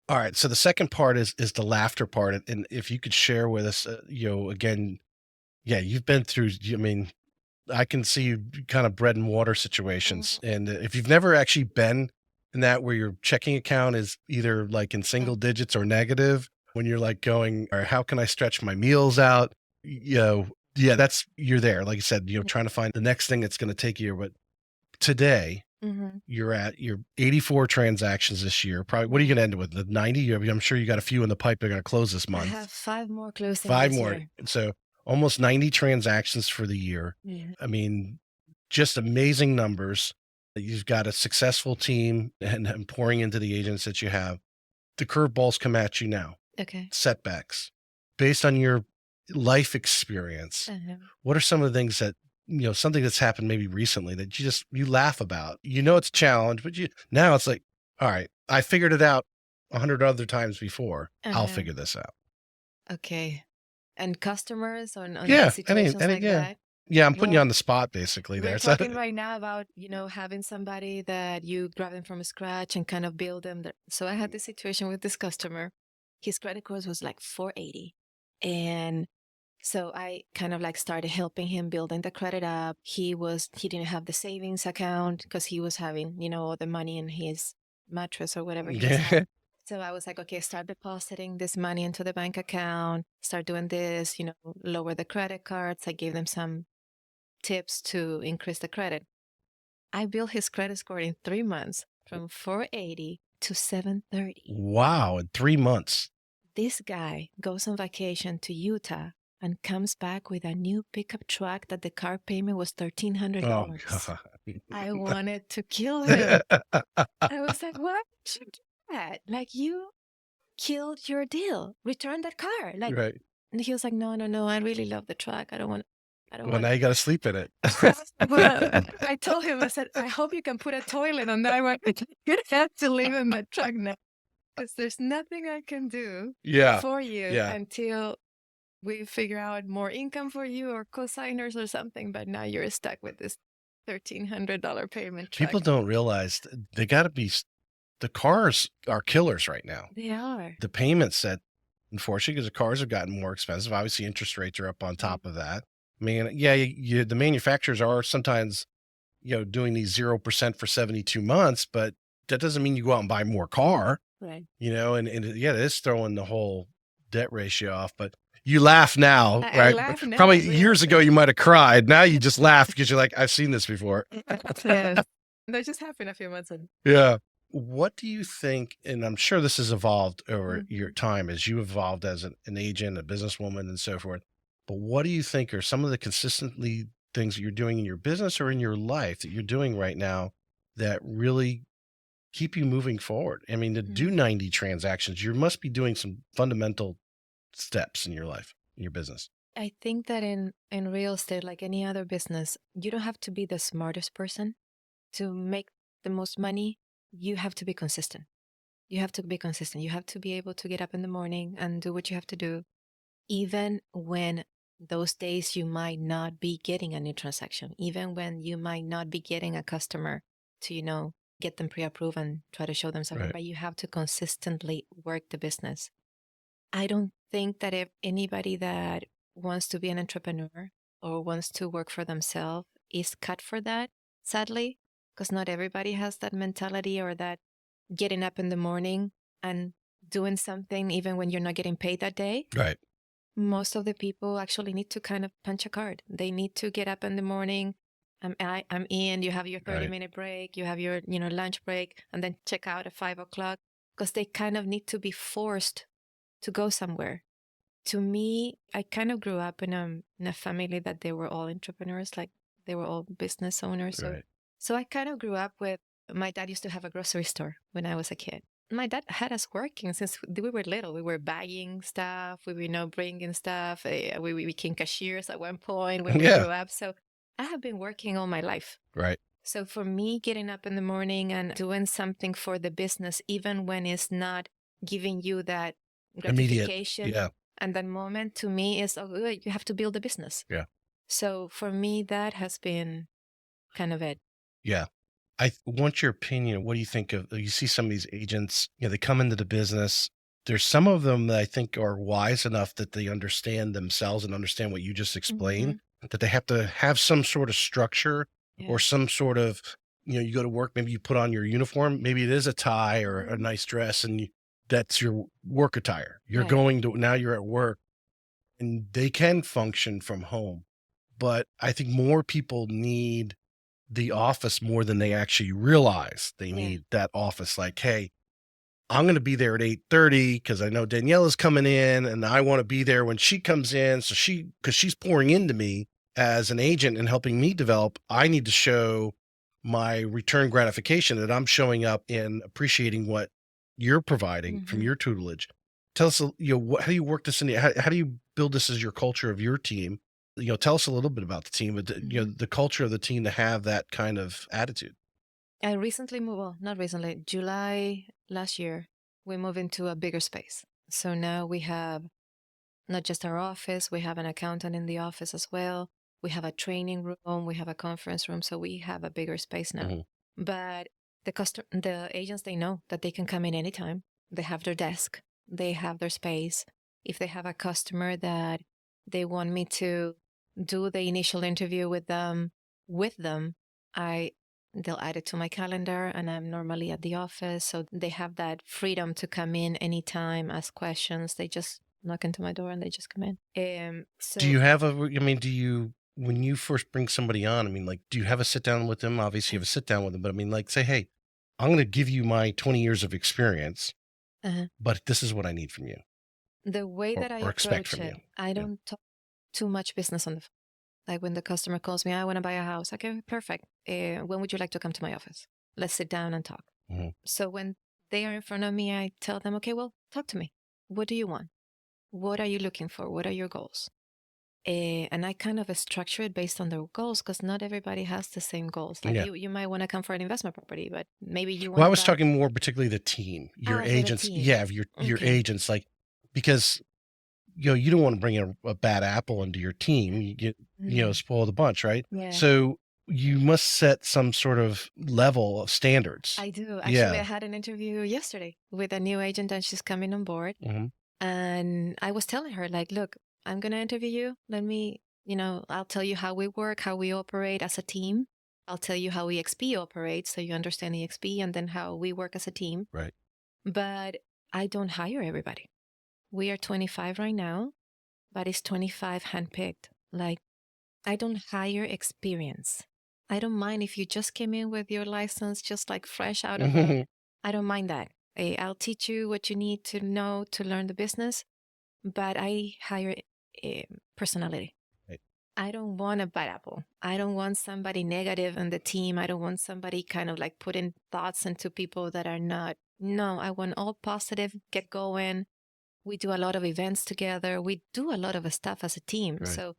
All right. So the second part is the laughter part. And if you could share with us, again, yeah, you've been through, I mean, I can see you kind of bread and water situations. Mhm. And if you've never actually been in that where your checking account is either like in single digits or negative, when you're like going, or how can I stretch my meals out? Yeah, you're there. Like I said, trying to find the next thing that's going to take you. But today, Mhm. You're at your 84 transactions this year. Probably, what are you Right. going to end with? The 90? I'm sure you got a few in the pipe that are going to close this I month. have 5 more closing Five this more. year. So almost 90 transactions for the year. Yeah. I mean, just amazing numbers. You've got a successful team and pouring into the agents that you have. The curveballs come at you now, Okay. setbacks. Based on your life experience, Uh-huh. what are some of the things that, something that's happened maybe recently that you laugh about? You know it's a challenge, but now it's like, all right, I figured it out 100 other times before. I'll Uh-huh. figure this out. Okay. And customers on Yeah, situations like yeah. that? Yeah, I'm putting you Well, on the spot basically we're there. So talking right now about, having somebody that you grab them from scratch and kind of build them. So I had this situation with this customer. His credit score was like 480. And so I kind of like started helping him building the credit up. He didn't have the savings account because he was having, all the money in his mattress or whatever he was yeah. having. So I was like, okay, start depositing this money into the bank account, start doing this, lower the credit cards. I gave them some tips to increase the credit. I built his credit score in 3 months from 480 to 730. Wow, in 3 months. This guy goes on vacation to Utah and comes back with a new pickup truck that the car payment was Oh $1,300. God. I wanted to kill him. I was like, why did you do that? Like, you killed your deal. Return that car. Like, Right. and he was like, no, no, no. I really love the truck. I don't Well, want. now you got to sleep in it. Well, I told him, I said, I hope you can put a toilet on that one. You're gonna have to live in my truck now because there's nothing I can do Yeah. for you Yeah. until we figure out more income for you or co-signers or something. But now you're stuck with this $1,300 payment People truck. don't realize they got to the cars are killers right now. They are. The payments that, unfortunately, because the cars have gotten more expensive. Obviously, interest rates are up on Right. top of that. I mean, yeah, the manufacturers are sometimes, doing these 0% for 72 months, but that doesn't mean you go out and buy more car, Right. and yeah, it is throwing the whole debt ratio off. But you laugh now, I right? laugh now. Probably Yes. years ago, you might have cried. Now you just laugh because you're like, I've seen this before. Yes. That just happened a few months ago. Yeah. What do you think? And I'm sure this has evolved over your Mhm. time as you evolved as an agent, a businesswoman, and so forth. But what do you think are some of the consistently things that you're doing in your business or in your life that you're doing right now that really keep you moving forward? I mean, to do Mhm. 90 transactions, you must be doing some fundamental steps in your life, in your business. I think that in real estate, like any other business, you don't have to be the smartest person to make the most money. You have to be consistent. You have to be consistent. You have to be able to get up in the morning and do what you have to do, even when those days you might not be getting a new transaction, even when you might not be getting a customer to, get them pre-approved and try to show them something, Right. but you have to consistently work the business. I don't think that if anybody that wants to be an entrepreneur or wants to work for themselves is cut for that, sadly, because not everybody has that mentality or that getting up in the morning and doing something even when you're not getting paid that day. Right. Most of the people actually need to kind of punch a card. They need to get up in the morning. I'm in. You have your 30 Right. minute break. You have your lunch break, and then check out at 5 o'clock because they kind of need to be forced to go somewhere. To me, I kind of grew up in a family that they were all entrepreneurs, like they were all business owners. So Right. so I kind of grew up with my dad used to have a grocery store when I was a kid. My dad had us working since we were little. We were bagging stuff. We were, bringing stuff. We became cashiers at one point when we Yeah. grew up. So I have been working all my life. Right. So for me, getting up in the morning and doing something for the business, even when it's not giving you that Immediate. gratification Yeah. and that moment, to me is, oh, you have to build a business. Yeah. So for me, that has been kind of it. Yeah. I want your opinion. What do you think of? You see some of these agents, they come into the business. There's some of them that I think are wise enough that they understand themselves and understand what you just explained, Hmm. that they have to have some sort of structure or Yeah. some sort of, you go to work, maybe you put on your uniform, maybe it is a tie or a Hmm. nice dress, and that's your work attire. You're Right. going to, now you're at work, and they can function from home. But I think more people need the office more than they actually realize they Yeah. need that office. Like, hey, I'm going to be there at 8:30 because I know Daniella's coming in and I want to be there when she comes in. So because she's pouring into me as an agent and helping me develop, I need to show my return gratification that I'm showing up and appreciating what you're providing from Hmm. your tutelage. Tell us, how do you work this in? How do you build this as your culture of your team? Tell us a little bit about the team, but Hmm. the culture of the team to have that kind of attitude. I recently moved, well, not recently, July last year, we moved into a bigger space. So now we have not just our office, we have an accountant in the office as well. We have a training room, we have a conference room, so we have a bigger space now. Mhm. But the agents, they know that they can come in anytime. They have their desk, they have their space. If they have a customer that they want me to do the initial interview with them, I they'll add it to my calendar, and I'm normally at the office, so they have that freedom to come in anytime, ask questions. They just knock into my door and they just come in. Do So you have do you, when you first bring somebody on, I mean, like, do you have a sit down with them? Obviously, you have a sit down with them, but I mean, like, say, hey, I'm going to give you my 20 years of experience, uh but this is what I need from you the way that I or expect approach from you. it, I Yeah. don't talk too much business on the phone. Like when the customer calls me, I want to buy a house. Okay, perfect. When would you like to come to my office? Let's sit down and talk. Mhm. So when they are in front of me, I tell them, okay, well, talk to me. What do you want? What are you looking for? What are your goals? And I kind of structure it based on their goals because not everybody has the same goals. Like Yeah. you might want to come for an investment property, but maybe you Well, want I to was buy. talking more particularly the team, your For the agents. team. Yeah. Your Okay. agents, like, because you don't want to bring a bad apple into your team. You get, Mm, spoil the bunch, right? yeah, So you must set some sort of level of standards. I do. Actually, I Yeah. had an interview yesterday with a new agent and she's coming on board. Hmm. And I was telling her, like, look, I'm going to interview you. I'll tell you how we work, how we operate as a team. I'll tell you how EXP operates so you understand EXP and then how we work as a team. Right. But I don't hire everybody. We are 25 right now, but it's 25 handpicked. Like, I don't hire experience. I don't mind if you just came in with your license, just like fresh out of a. I don't mind that. I'll teach you what you need to know to learn the business, but I hire personality. Right. I don't want a bad apple. I don't want somebody negative in the team. I don't want somebody kind of like putting thoughts into people that are not. No, I want all positive, get going. We do a lot of events together. We do a lot of stuff as a team. Right. So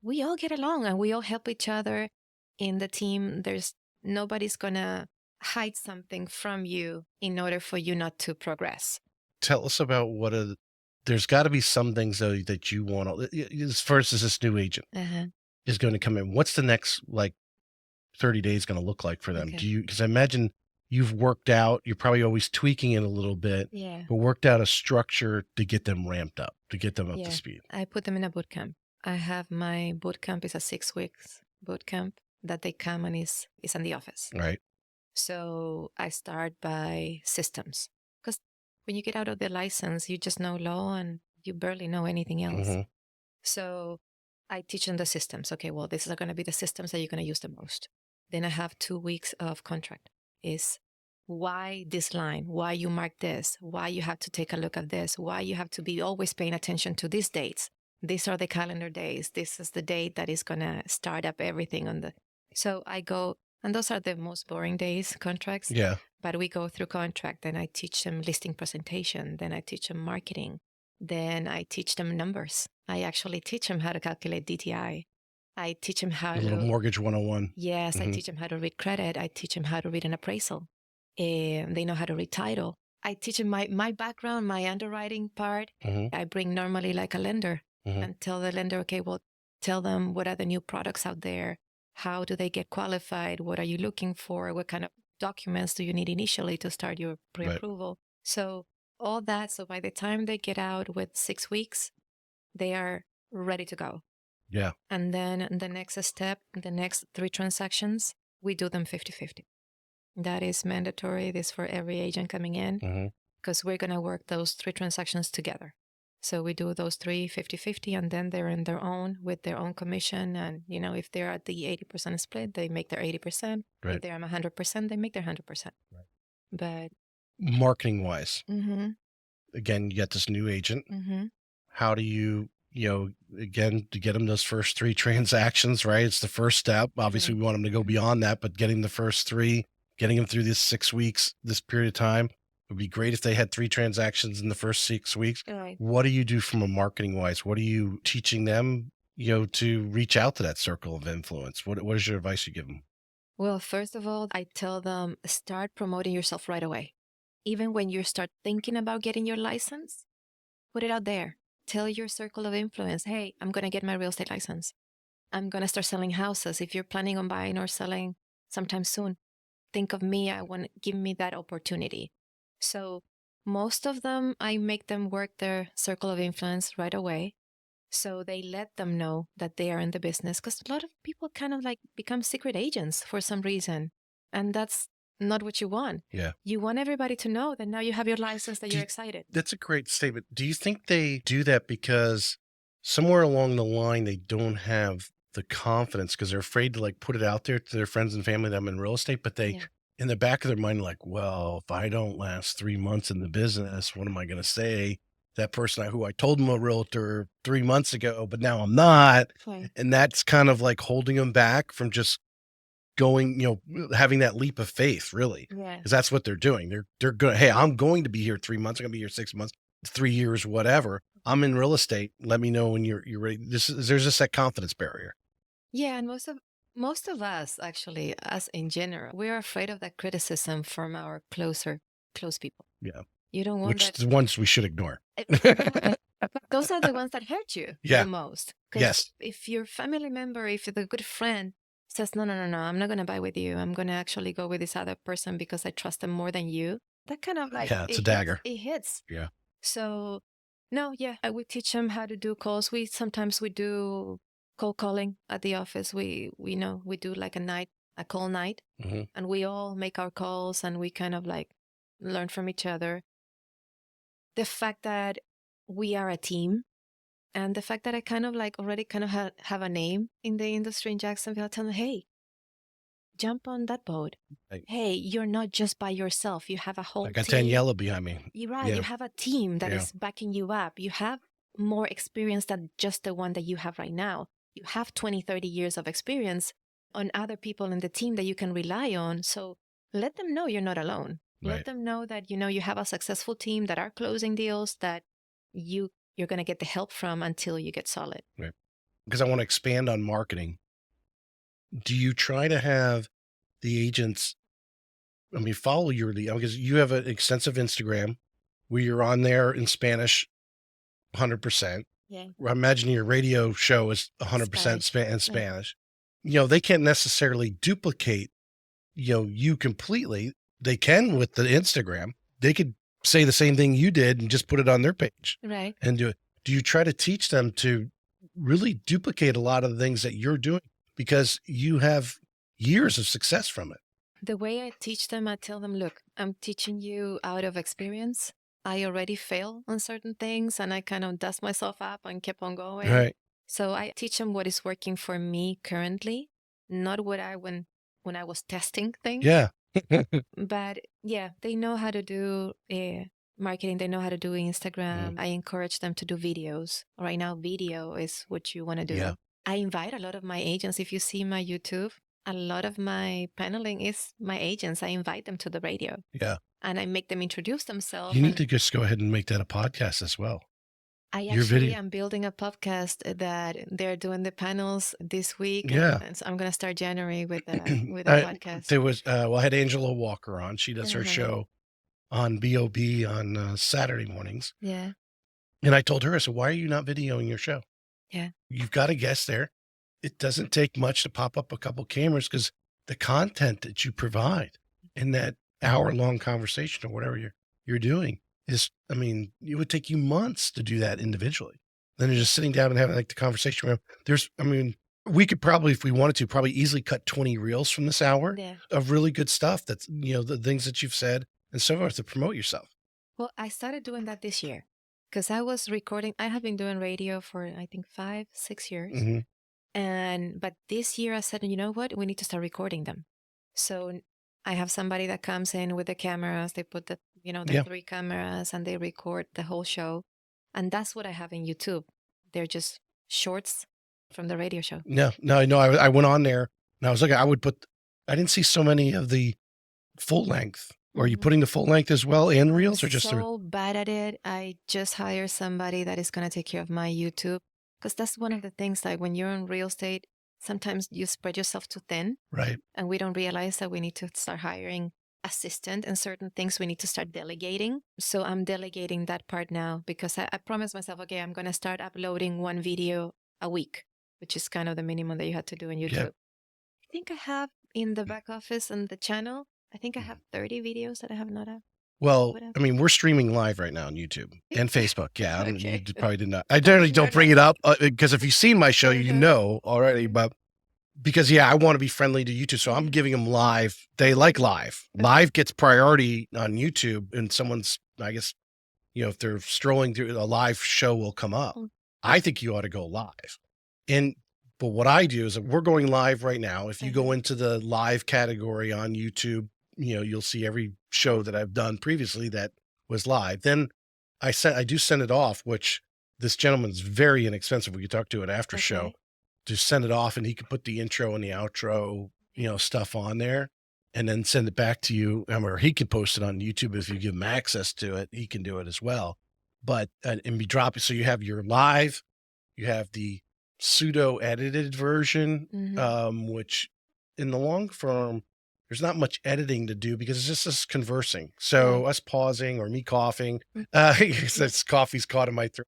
we all get along and we all help each other in the team. There's nobody's going to hide something from you in order for you not to progress. Tell us about there's got to be some things though that you want to, as first as this new agent Uh-huh. is going to come in. What's the next, like, 30 days going to look like for them? Okay. Because I imagine you're probably always tweaking it a little bit, Yeah. but worked out a structure to get them ramped up, to get them up to Yeah. speed. I put them in a boot camp. I have my boot camp is a 6 weeks boot camp that they come and is in the office. Right. So I start by systems because when you get out of the license, you just know law and you barely know anything else. Hmm. So I teach them the systems. Okay, well, these are going to be the systems that you're going to use the most. Then I have 2 weeks of contract. Is why this line, why you mark this, why you have to take a look at this, why you have to be always paying attention to these dates. These are the calendar days. This is the date that is going to start up everything on the. So I go, and those are the most boring days, contracts. Yeah. But we go through contract. Then I teach them listing presentation. Then I teach them marketing. Then I teach them numbers. I actually teach them how to calculate DTI. I teach them how A little to, mortgage 101. yes, I Hmm. teach them how to read credit. I teach them how to read an appraisal. They know how to read title. I teach them my background, my underwriting part. Hmm. I bring normally like a lender Hmm. and tell the lender, okay, well, tell them what are the new products out there? How do they get qualified? What are you looking for? What kind of documents do you need initially to start your pre Right. approval? So, all that. So, by the time they get out with 6 weeks, they are ready to go. Yeah. And then the next step, the next 3 transactions, we do them 50-50. That is mandatory. This for every agent coming in Hmm. because we're going to work those 3 transactions together. So we do those three 50-50, and then they're in their own with their own commission. And, if they're at the 80% split, they make their 80%. If Right. they're 100%, they make their 100%. Right. But, Marketing wise, mm-hmm, again, you get this new agent. mm-hmm, How do you, again, to get them those first three transactions, right? It's the first step. Obviously, right, we want them to go beyond that, but getting the first three, getting them through this 6 weeks, this period of time, would be great if they had three transactions in the first 6 weeks. right. What do you do from a marketing wise? What are you teaching them, to reach out to that circle of influence? What is your advice you give them? Well, first of all, I tell them start promoting yourself right away. Even when you start thinking about getting your license, put it out there. Tell your circle of influence, hey, I'm going to get my real estate license. I'm going to start selling houses. If you're planning on buying or selling sometime soon, think of me. I want to give me that opportunity. So most of them, I make them work their circle of influence right away. So they let them know that they are in the business, because a lot of people kind of like become secret agents for some reason. And that's not what you want. Yeah. You want everybody to know that now you have your license, that Do you're you excited. That's a great statement. Do you think they do that because somewhere along the line they don't have the confidence because they're afraid to like put it out there to their friends and family that I'm in real estate, but they Yeah. in the back of their mind like, well, if I don't last 3 months in the business, what am I going to say? That person who I told them a realtor 3 months ago, but now I'm not. Right. And that's kind of like holding them back from just going, having that leap of faith, really, Yeah. because that's what they're doing. They're going, hey, I'm going to be here 3 months. I'm going to be here 6 months, 3 years, whatever. I'm in real estate. Let me know when you're ready. There's just that confidence barrier. Yeah, and most of us actually, us in general, we're afraid of that criticism from our close people. Yeah, You don't want which that. is the ones we should ignore. Right. But those are the ones that hurt you the Yeah. most. Because Yes. if your family member, if the good friend says, no, no, no, no, I'm not going to buy with you. I'm going to actually go with this other person because I trust them more than you. That kind of like, Yeah, it's a dagger. it hits. Yeah. So no, yeah, I would teach them how to do calls. Sometimes we do cold calling at the office. We do like a call night, Hmm. and we all make our calls and we kind of like learn from each other. The fact that we are a team, and the fact that I kind of like already kind of have a name in the industry in Jacksonville, tell them, hey, jump on that boat. I, Hey, you're not just by yourself. You have a I whole got team. Daniella behind me. You're right. You Yeah. have a team that Yeah. is backing you up. You have more experience than just the one that you have right now. You have 20, 30 years of experience on other people in the team that you can rely on. So let them know you're not alone. Let Right. them know that, you have a successful team that are closing deals that you're going to get the help from until you get solid. Right. Because I want to expand on marketing. Do you try to have the agents, follow your lead? Because you have an extensive Instagram where you're on there in Spanish 100%. Yeah. I imagine your radio show is 100% Spanish. In Right. Spanish. They can't necessarily duplicate, you completely. They can with the Instagram. They could say the same thing you did and just put it on their page Right. and do it. Do you try to teach them to really duplicate a lot of the things that you're doing because you have years of success from it? The way I teach them, I tell them, look, I'm teaching you out of experience. I already fail on certain things and I kind of dust myself up and keep on going. Right. So I teach them what is working for me currently, not what when I was testing things. Yeah. But yeah, they know how to do marketing. They know how to do Instagram. Mm. I encourage them to do videos. Right now, video is what you want to do. Yeah. I invite a lot of my agents. If you see my YouTube, a lot of my paneling is my agents. I invite them to the radio Yeah. and I make them introduce themselves. You need to just go ahead and make that a podcast as well. I Your actually video. am building a podcast that they're doing the panels this week. Yeah. And so I'm going to start January with a podcast. There was, I had Angela Walker on. She does her Uh-huh. show on BOB on Saturday mornings. Yeah. And I told her, I said, why are you not videoing your show? Yeah. You've got a guest there. It doesn't take much to pop up a couple cameras because the content that you provide in that hour-long conversation or whatever you're doing is, it would take you months to do that individually. Then you're just sitting down and having like the conversation with them. We could probably, if we wanted to, probably easily cut 20 reels from this hour Yeah. of really good stuff. That's, the things that you've said and so forth to promote yourself. Well, I started doing that this year. because I was recording. I have been doing radio for I think 5, 6 years, Hmm. but this year I said, you know what, we need to start recording them. So I have somebody that comes in with the cameras. They put the Yeah. 3 cameras and they record the whole show, and that's what I have in YouTube. They're just shorts from the radio show. No, no, I know. I went on there and I was looking, I didn't see so many of the full length. Are you Mhm. putting the full length as well and I'm reels or just the, so bad at it. I just hire somebody that is going to take care of my YouTube, because that's one of the things, like when you're in real estate, sometimes you spread yourself too thin, right? and we don't realize that we need to start hiring assistant, and certain things we need to start delegating. So I'm delegating that part now, because I promised myself, okay, I'm going to start uploading one video a week, which is kind of the minimum that you had to do on Yeah. YouTube. I think I have in the back office and the channel, I think I have 30 videos that I have not Well, put up. I mean, we're streaming live right now on YouTube and Facebook. Yeah, you Okay. probably did not. I generally No, don't no. bring it up because if you've seen my show, you Uh-huh. know already. But because I want to be friendly to YouTube, so I'm giving them live. They like live. Okay. Live gets priority on YouTube, and someone's, I guess, if they're strolling through a live show will come up. Mm. I think you ought to go live. And but what I do is we're going live right now. If you Uh-huh. go into the live category on YouTube, you'll see every show that I've done previously that was live. Then I do send it off, which this gentleman's very inexpensive. We could talk to it after show Okay. to send it off, and he could put the intro and the outro, stuff on there and then send it back to you. Or he could post it on YouTube. If you give him access to it, he can do it as well. But, and be dropping. So you have your live, you have the pseudo edited version, Mm-hmm. which in the long form, there's not much editing to do because it's just us conversing. So Right. us pausing or me coughing, Mm. Yeah. this coffee's caught in my throat.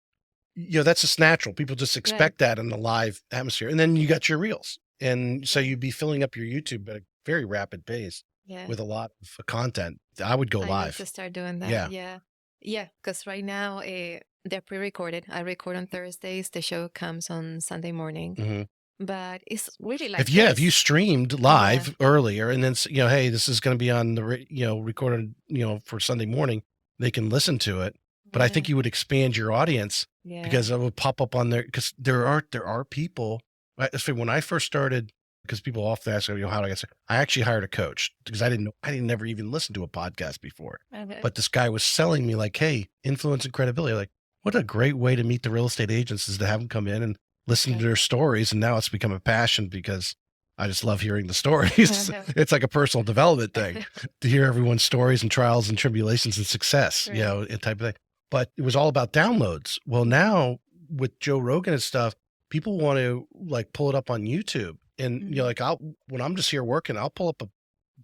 That's just natural. People just Right. expect that in the live atmosphere. And then you got your reels. And so you'd be filling up your YouTube at a very rapid pace Yeah. with a lot of content. I would go I need to live. start doing that. Yeah. Yeah. Yeah. Because right now, they're pre recorded. I record on Thursdays. The show comes on Sunday morning. Hmm. But it's really If like if you this. streamed Yeah. live earlier and then hey, this is going to be on the recorded for Sunday morning, they can listen to it. But I Yeah. think you would expand your audience Yeah. because it would pop up on there because there are people. When I first started, because people often ask, how do I get started? I actually hired a coach because I didn't never even listen to a podcast before. Okay. But this guy was selling me like, hey, influence and credibility. Like, what a great way to meet the real estate agents is to have them come in and listen to Okay. their stories. And now it's become a passion because I just love hearing the stories. Okay. It's like a personal development thing to hear everyone's stories and trials and tribulations and success, Right. and type of thing. But it was all about downloads. Well, now with Joe Rogan and stuff, people want to like pull it up on YouTube. And Mhm. like when I'm just here working, I'll pull up a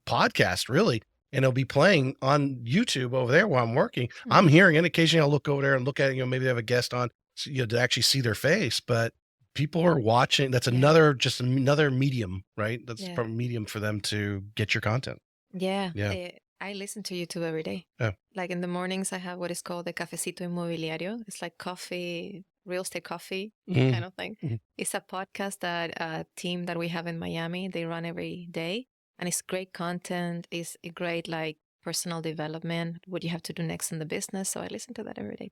podcast really, and it'll be playing on YouTube over there while I'm working. I'm Mhm. hearing it. Occasionally I'll look over there and look at it, maybe they have a guest on, so, to actually see their face, but people are watching. That's Yeah. just another medium, right? That's Yeah. a medium for them to get your content. Yeah. Yeah. I listen to YouTube every day. Yeah. Like in the mornings, I have what is called the Cafecito Inmobiliario. It's like coffee, real estate coffee Mhm. kind of thing. Mhm. It's a podcast that a team that we have in Miami, they run every day. And it's great content. It's a great like personal development, what you have to do next in the business. So I listen to that every day.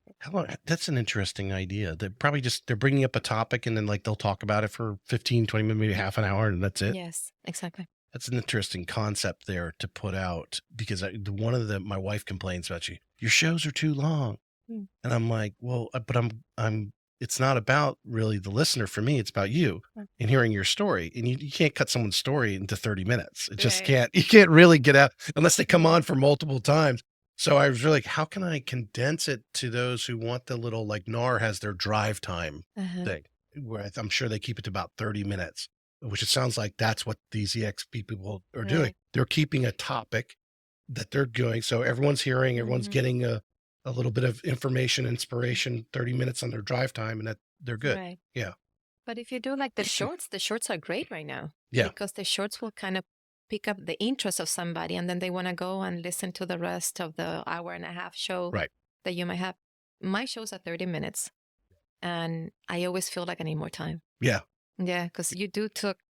That's an interesting idea. They're bringing up a topic and then like they'll talk about it for 15, 20 minutes, maybe half an hour, and that's it. Yes, exactly. That's an interesting concept there to put out because one of my wife complains about your shows are too long. Mm. And I'm like, well, but it's not about really the listener for me. It's about you Mm. and hearing your story. And you can't cut someone's story into 30 minutes. It just Right. you can't really get out unless they come Yeah. on for multiple times. So I was really like, how can I condense it to those who want the little, like NAR has their drive time Uh-huh. thing where I'm sure they keep it to about 30 minutes, which it sounds like that's what these EXP people are doing. Right. They're keeping a topic that they're doing. So everyone's hearing, everyone's Mhm. getting a little bit of information, inspiration, 30 minutes on their drive time, and that they're good. Right. Yeah. But if you do like the shorts are great right now. Yeah. Because the shorts will kind of pick up the interest of somebody, and then they want to go and listen to the rest of the hour and a half show Right. that you might have. My shows are 30 minutes, and I always feel like I need more time. Yeah. Yeah, because you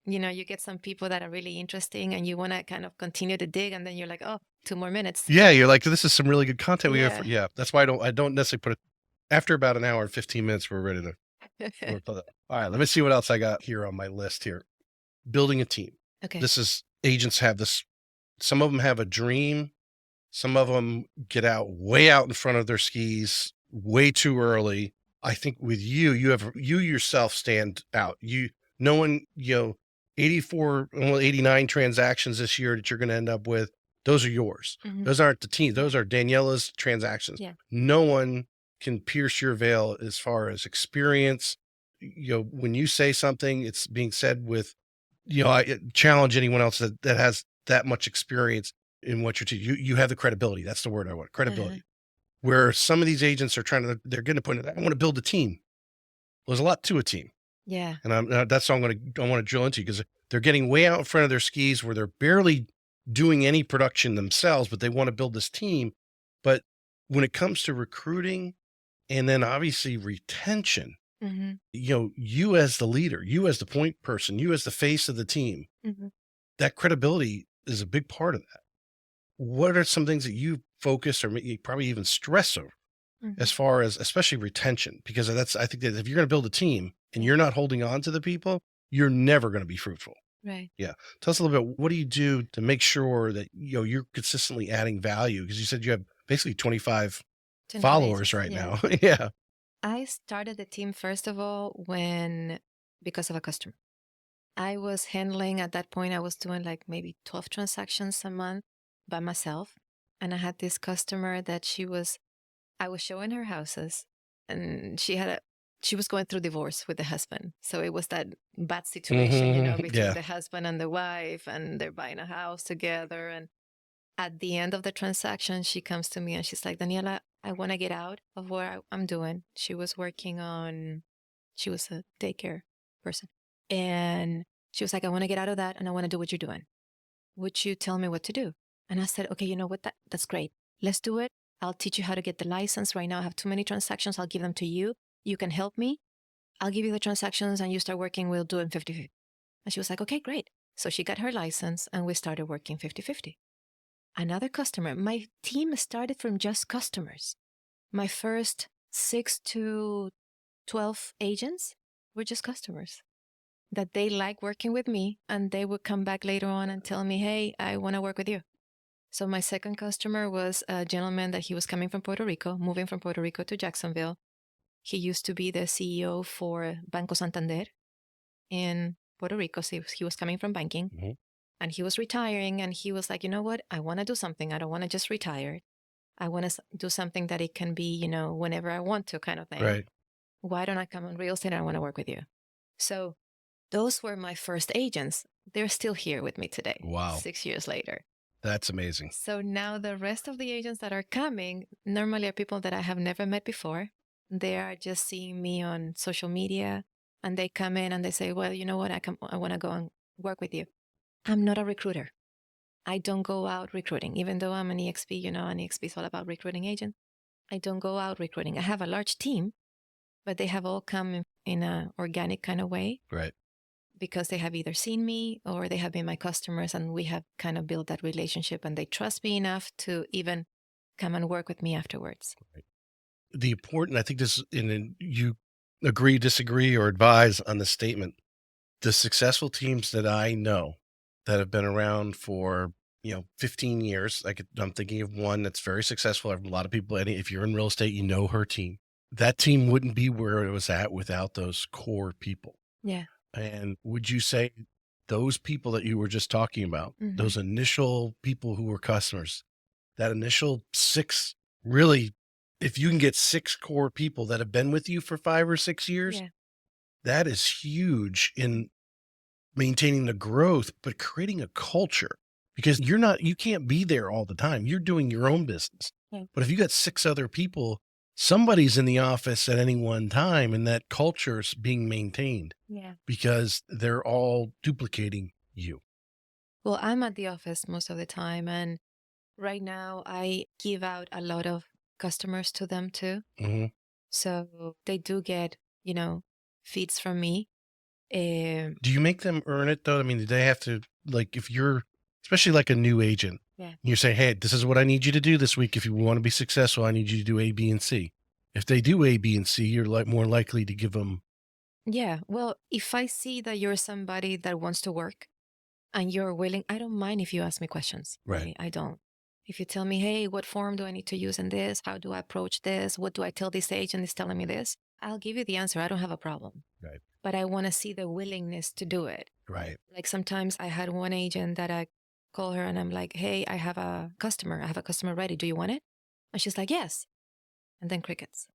you get some people that are really interesting and you want to kind of continue to dig, and then you're like, oh, 2 more minutes. Yeah. You're like, this is some really good content we have. Yeah. Yeah. That's why I don't necessarily put After about an hour and 15 minutes, we're ready to all right, let me see what else I got here on my list here. Building a team. Okay. This is agents have this, some of them have a dream, some of them get out way out in front of their skis way too early. I think with you, you yourself stand out. No one, 84, well, 89 transactions this year that you're going to end up with. Those are yours. Mhm. Those aren't the team. Those are Daniella's transactions. Yeah. No one can pierce your veil as far as experience. When you say something, it's being said with, I challenge anyone else that has that much experience in what you have the credibility. That's the word I want, Uh-huh. credibility. Where some of these agents are they're going to put it, I want to build a team. Well, there's a lot to a team. Yeah. And that's all I want to drill into, because they're getting way out in front of their skis where they're barely doing any production themselves, but they want to build this team. But when it comes to recruiting and then obviously retention, Mhm. you as the leader, you as the point person, you as the face of the team, Mhm. that credibility is a big part of that. What are some things that you focus or maybe probably even stress over as Mhm. far as especially retention? Because I think that if you're going to build a team and Yeah. you're not holding on to the people, you're never going to be fruitful. Right. Yeah. Tell us a little bit, what do you do to make sure that, you're consistently adding value? Because you said you have basically 25 25 followers agents. right Yeah. now. Yeah. I started the team first of all because of a customer. I was handling at that point, I was doing like maybe 12 transactions a month by myself. And I had this customer that I was showing her houses, and she was going through divorce with the husband. So it was that bad situation, between Yeah. the husband and the wife, and they're buying a house together. And at the end of the transaction, she comes to me and she's like, Daniela, I want to get out of what I'm doing. She was a daycare person. And she was like, I want to get out of that and I want to do what you're doing. Would you tell me what to do? And I said, okay, you know what? That's great. Let's do it. I'll teach you how to get the license. Right now, I have too many transactions. I'll give them to you. You can help me. I'll give you the transactions and you start working. We'll do it 50-50. And she was like, okay, great. So she got her license and we started working 50-50. Another customer. My team started from just customers. My first 6 to 12 agents were just customers that they like working with me, and they would come back later on and tell me, hey, I want to work with you. So my second customer was a gentleman that he was coming from Puerto Rico, moving from Puerto Rico to Jacksonville. He used to be the CEO for Banco Santander in Puerto Rico. So he was coming from banking, Mhm. and he was retiring. And he was like, you know what? I want to do something. I don't want to just retire. I want to do something that it can be, whenever I want to, kind of thing. Right. Why don't I come on real estate? I want to work with you. So those were my first agents. They're still here with me today, Wow. 6 years later. That's amazing. So now the rest of the agents that are coming normally are people that I have never met before. They are just seeing me on social media, and they come in and they say, well, you know what? I want to go and work with you. I'm not a recruiter. I don't go out recruiting, even though I'm an EXP, an EXP is all about recruiting agents. I don't go out recruiting. I have a large team, but they have all come in an organic kind of way Right. because they have either seen me or they have been my customers, and we have kind of built that relationship, and they trust me enough to even come and work with me afterwards. The important, I think this, and you agree, disagree, or advise on the statement. The successful teams that I know that have been around for, 15 years, I'm thinking of one that's very successful. I have a lot of people, if you're in real estate, you know her team. That team wouldn't be where it was at without those core people. Yeah. And would you say those people that you were just talking about, Hmm. those initial people who were customers, that initial six, really, if you can get six core people that have been with you for 5 or 6 years, Yeah. that is huge in maintaining the growth, but creating a culture, because you can't be there all the time. You're doing your own business. Yeah. But if you got six other people, somebody's in the office at any one time and that culture's being maintained Yeah. because they're all duplicating you. Well, I'm at the office most of the time, and right now I give out a lot of customers to them too. Mhm. So they do get, feeds from me. Um, Do you make them earn it though? I mean, do they have to, like, if you're, especially like a new agent, yeah. you're saying, hey, this is what I need you to do this week. If you want to be successful, I need you to do A, B, and C. If they do A, B, and C, you're more likely to give them. Yeah. Well, if I see that you're somebody that wants to work and you're willing, I don't mind if you ask me questions. Right. I don't. If you tell me, hey, what form do I need to use in this? How do I approach this? What do I tell this agent is telling me this? I'll give you the answer. I don't have a problem. Right. But I want to see the willingness to do it. Right. Like sometimes I had one agent that I call her and I'm like, hey, I have a customer. I have a customer ready. Do you want it? And she's like, yes. And then crickets.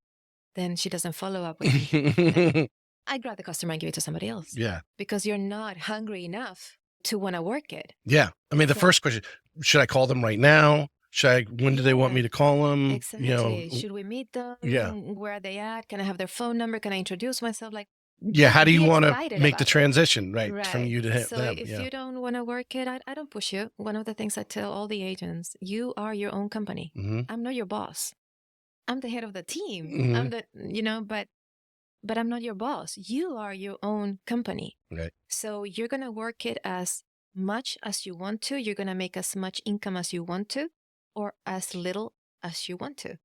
Then she doesn't follow up with me. I grab the customer and give it to somebody else. Yeah. Because you're not hungry enough to want to work it. Yeah. I mean, the first question, should I call them right now? When do they want me to call them? Exactly. Should we meet them? Yeah. Where are they at? Can I have their phone number? Can I introduce myself? Like, yeah. How do you want to make the it. transition, right, from you to So them? if you don't want to work it, I don't push you. One of the things I tell all the agents, you are your own company. I'm not your boss. I'm the head of the team. I'm the, but I'm not your boss. You are your own company. Right. So you're going to work it as much as you want to. You're going to make as much income as you want to, or as little as you want to.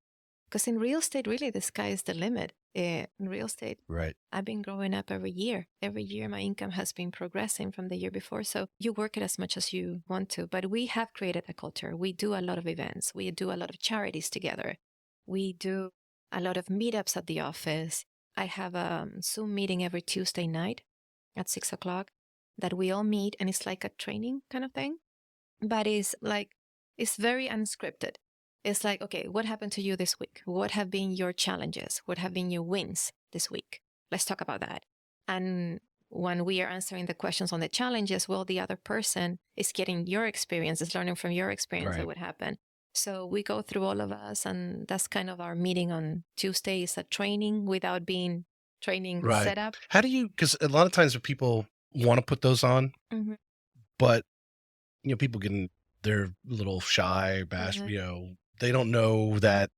Because in real estate, really, the sky is the limit. In real estate, right. I've been growing up every year. Every year, my income has been progressing from the year before. So you work it as much as you want to. But we have created a culture. We do a lot of events. We do a lot of charities together. We do a lot of meetups at the office. I have a Zoom meeting every Tuesday night at 6:00 that we all meet, and it's like a training kind of thing. But it's very unscripted. It's like, okay, what happened to you this week? What have been your challenges? What have been your wins this week? Let's talk about that. And when we are answering the questions on the challenges, well, the other person is getting your experience, is learning from your experience of what happened. So we go through all of us, and that's kind of our meeting on Tuesday, is a training without being training set up. How do you, because a lot of times people want to put those on, but, people they're a little shy, they don't know that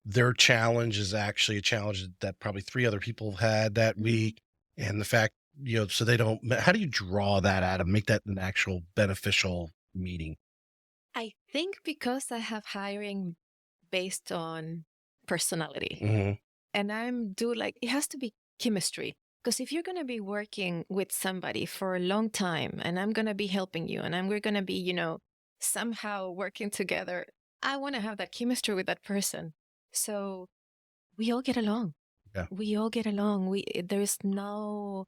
their challenge is actually a challenge that probably 3 other people had that week. And the fact, so they don't, how do you draw that out and make that an actual beneficial meeting? I think because I have hiring based on personality, and it has to be chemistry. Because if you're going to be working with somebody for a long time, and I'm going to be helping you, and we're going to be, somehow working together, I want to have that chemistry with that person. So we all get along. Yeah. We all get along. There's no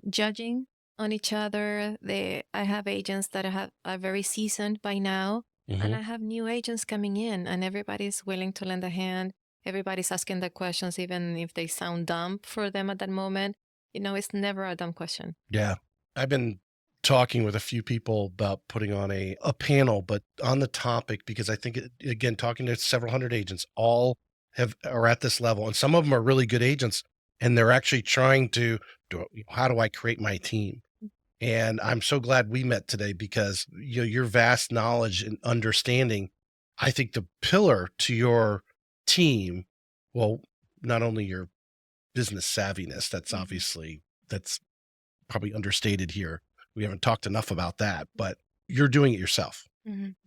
judging on each other. I have agents that are very seasoned by now, and I have new agents coming in, and everybody's willing to lend a hand. Everybody's asking the questions, even if they sound dumb for them at that moment. It's never a dumb question. Yeah. I've been talking with a few people about putting on a panel, but on the topic, because I think, again, talking to several hundred agents, all are at this level. And some of them are really good agents, and they're actually trying to how do I create my team? And I'm so glad we met today, because your vast knowledge and understanding, I think the pillar to your team, well, not only your business savviness, that's probably understated here. We haven't talked enough about that, but you're doing it yourself.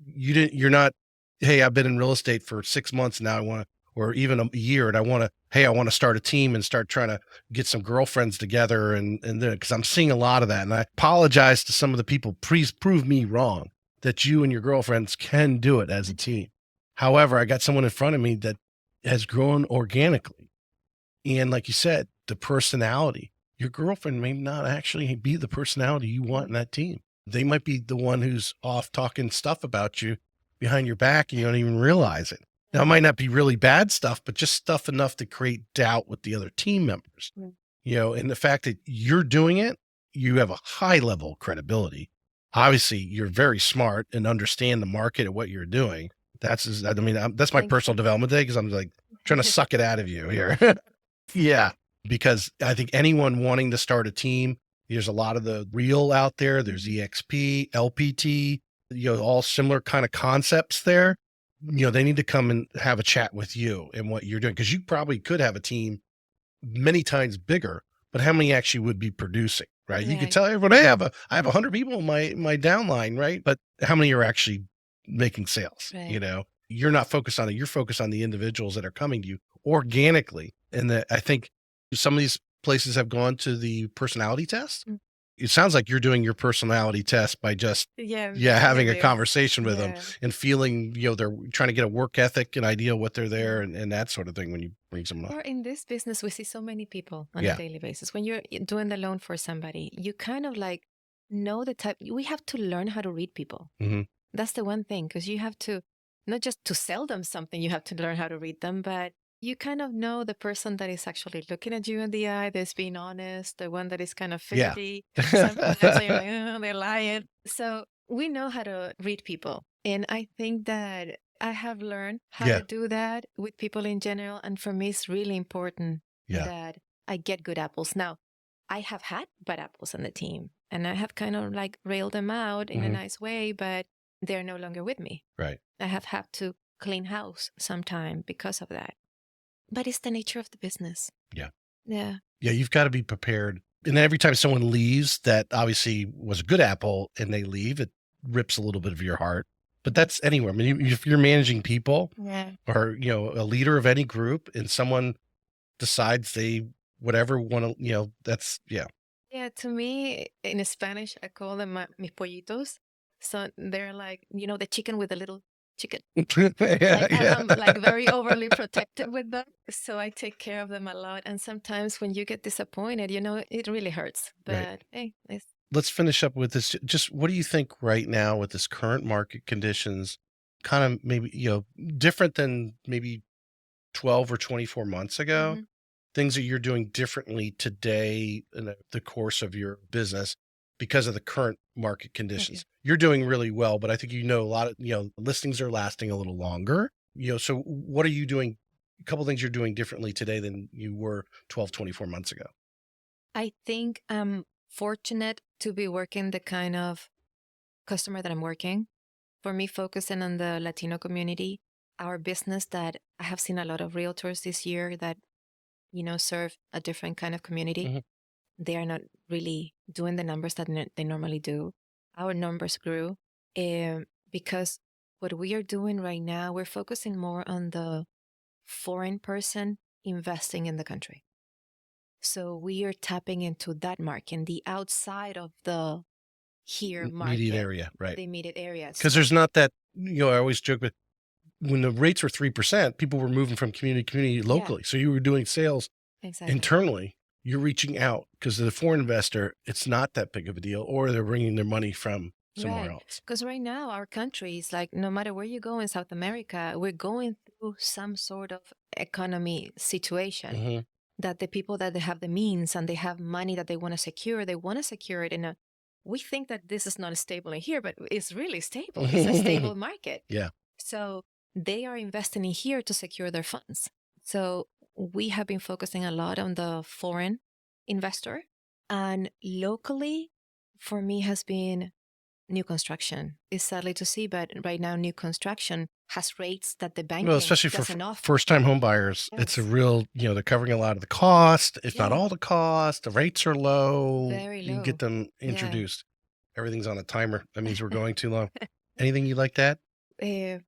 You're not, hey, I've been in real estate for 6 months now, or even a year, and I want to start a team and start trying to get some girlfriends together, and then, because I'm seeing a lot of that. And I apologize to some of the people. Please prove me wrong that you and your girlfriends can do it as a team. However, I got someone in front of me that has grown organically. And like you said, the personality, your girlfriend may not actually be the personality you want in that team. They might be the one who's off talking stuff about you behind your back, and you don't even realize it. Now, it might not be really bad stuff, but just stuff enough to create doubt with the other team members. And the fact that you're doing it, you have a high level of credibility. Obviously, you're very smart and understand the market and what you're doing. That's my personal development day, because I'm like trying to suck it out of you here. Yeah, because I think anyone wanting to start a team, there's a lot of the real out there. There's EXP, LPT, all similar kind of concepts there. They need to come and have a chat with you and what you're doing, because you probably could have a team many times bigger, but how many actually would be producing, right? You could tell everyone, hey, I have 100 people in my downline, right? But how many are actually making sales? You're not focused on it. You're focused on the individuals that are coming to you, organically. And I think some of these places have gone to the personality test. Mm. It sounds like you're doing your personality test by just, Yeah, having a definitely. conversation with them Yeah. and feeling, they're trying to get a work ethic and idea what they're there Mhm. and that sort of thing when you bring someone up. Or in this business, we see so many people on a Yeah. daily basis. When you're doing the loan for somebody, you kind of like know the type. We have to learn how to read people. Hmm. That's the one thing, because you have to, not just to sell them something, you have to learn how to read them, but you kind of know the person that is actually looking at you in the eye, that's being honest, the one that is kind of Yeah. fidgety. Sometimes you're like, oh, they're lying. So we know how to read people. And I think that I have learned how Yeah. to do that with people in general. And for me, it's really important Yeah. that I get good apples. Now, I have had bad apples on the team, and I have kind of like railed them out in a Hmm. nice way, but they're no longer with me. Right. I have had to clean house sometime because of that. But it's the nature of the business. Yeah. Yeah. Yeah. You've got to be prepared. And every time someone leaves that obviously was a good apple and they leave, it rips a little bit of your heart. But that's anywhere. I mean, if you're managing people Yeah. or, a leader of any group and someone decides they whatever want to, that's, yeah. Yeah. To me, in Spanish, I call them mis pollitos. So they're like, the chicken with a little chicken. Yeah. Like Yeah. I'm like very overly protective with them. So I take care of them a lot. And sometimes when you get disappointed, it really hurts. Right. But hey, it's Let's finish up with this. Just what do you think right now with this current market conditions, kind of maybe, different than maybe 12 or 24 months ago? mhm. Things that you're doing differently today in the course of your business because of the current market Okay. conditions. You're doing really well, but I think a lot of, listings are lasting a little longer. So what are you doing? A couple things you're doing differently today than you were 12, 24 months ago. I think I'm fortunate to be working the kind of customer that I'm working. For me, focusing on the Latino community, our business that I have seen a lot of realtors this year that, serve a different kind of community. Mhm. They are not really doing the numbers that they normally do. Our numbers grew because what we are doing right now, we're focusing more on the foreign person investing in the country. So we are tapping into that market, the outside of the here Immediate market, area, right? the immediate area. Because So there's not that, I always joke, but when the rates were 3%, people were moving from community to community yeah, locally. So you were doing sales exactly. internally. You're reaching out because the foreign investor, it's not that big of a deal, or they're bringing their money from somewhere Right. else. Because right now, our country is like, no matter where you go in South America, we're going through some sort of economy situation Hmm. that the people that they have the means and they have money that they want to secure it in a. We think that this is not stable in here, but it's really stable. It's a stable market. Yeah. So they are investing in here to secure their funds. So we have been focusing a lot on the foreign investor. And locally, for me, has been new construction. It's sadly to see, but right now, new construction has rates that the Well, banking especially for doesn't offer. first time home buyers, it's a Yes. real, they're covering a lot of the cost, if not Yeah. all the cost. The rates are low. Very You can get low. them Yeah. introduced. Everything's on a timer. That means we're going too long. Anything you like that? uh,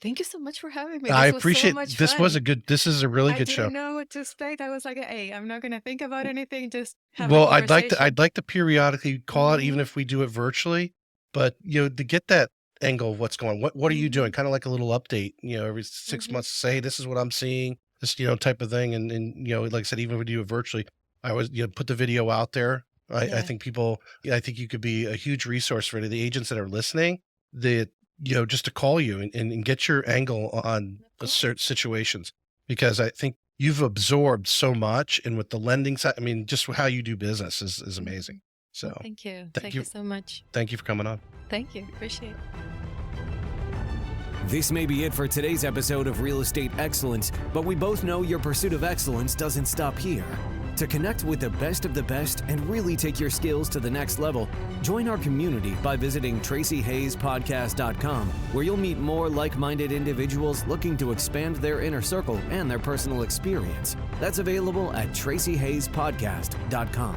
Thank you so much for having me. I This was so appreciate much this. fun. This is a really I good show. didn't know what to expect. I was like, hey, I'm not going to think about anything, just have the Well, I'd conversation. like to periodically call out, even Hmm. if we do it virtually, but to get that angle of what's going on. What are you doing? Hmm. Kind of like a little update, every 6 months, say, hey, this is what I'm seeing, this, type of thing. And like I said, even if we do it virtually, I always, put the video out there. I Yeah. think I think you could be a huge resource for the agents that are listening that, just to call you and get your angle on Of certain course. situations, because I think you've absorbed so much. And with the lending side, I mean, just how you do business is amazing. Mhm. Well, So thank you. thank Thank you you. so much. Thank you for coming on. Thank you. Appreciate it. This may be it for today's episode of Real Estate Excellence, but we both know your pursuit of excellence doesn't stop here. To connect with the best of the best and really take your skills to the next level, join our community by visiting TracyHayesPodcast.com, where you'll meet more like-minded individuals looking to expand their inner circle and their personal experience. That's available at TracyHayesPodcast.com.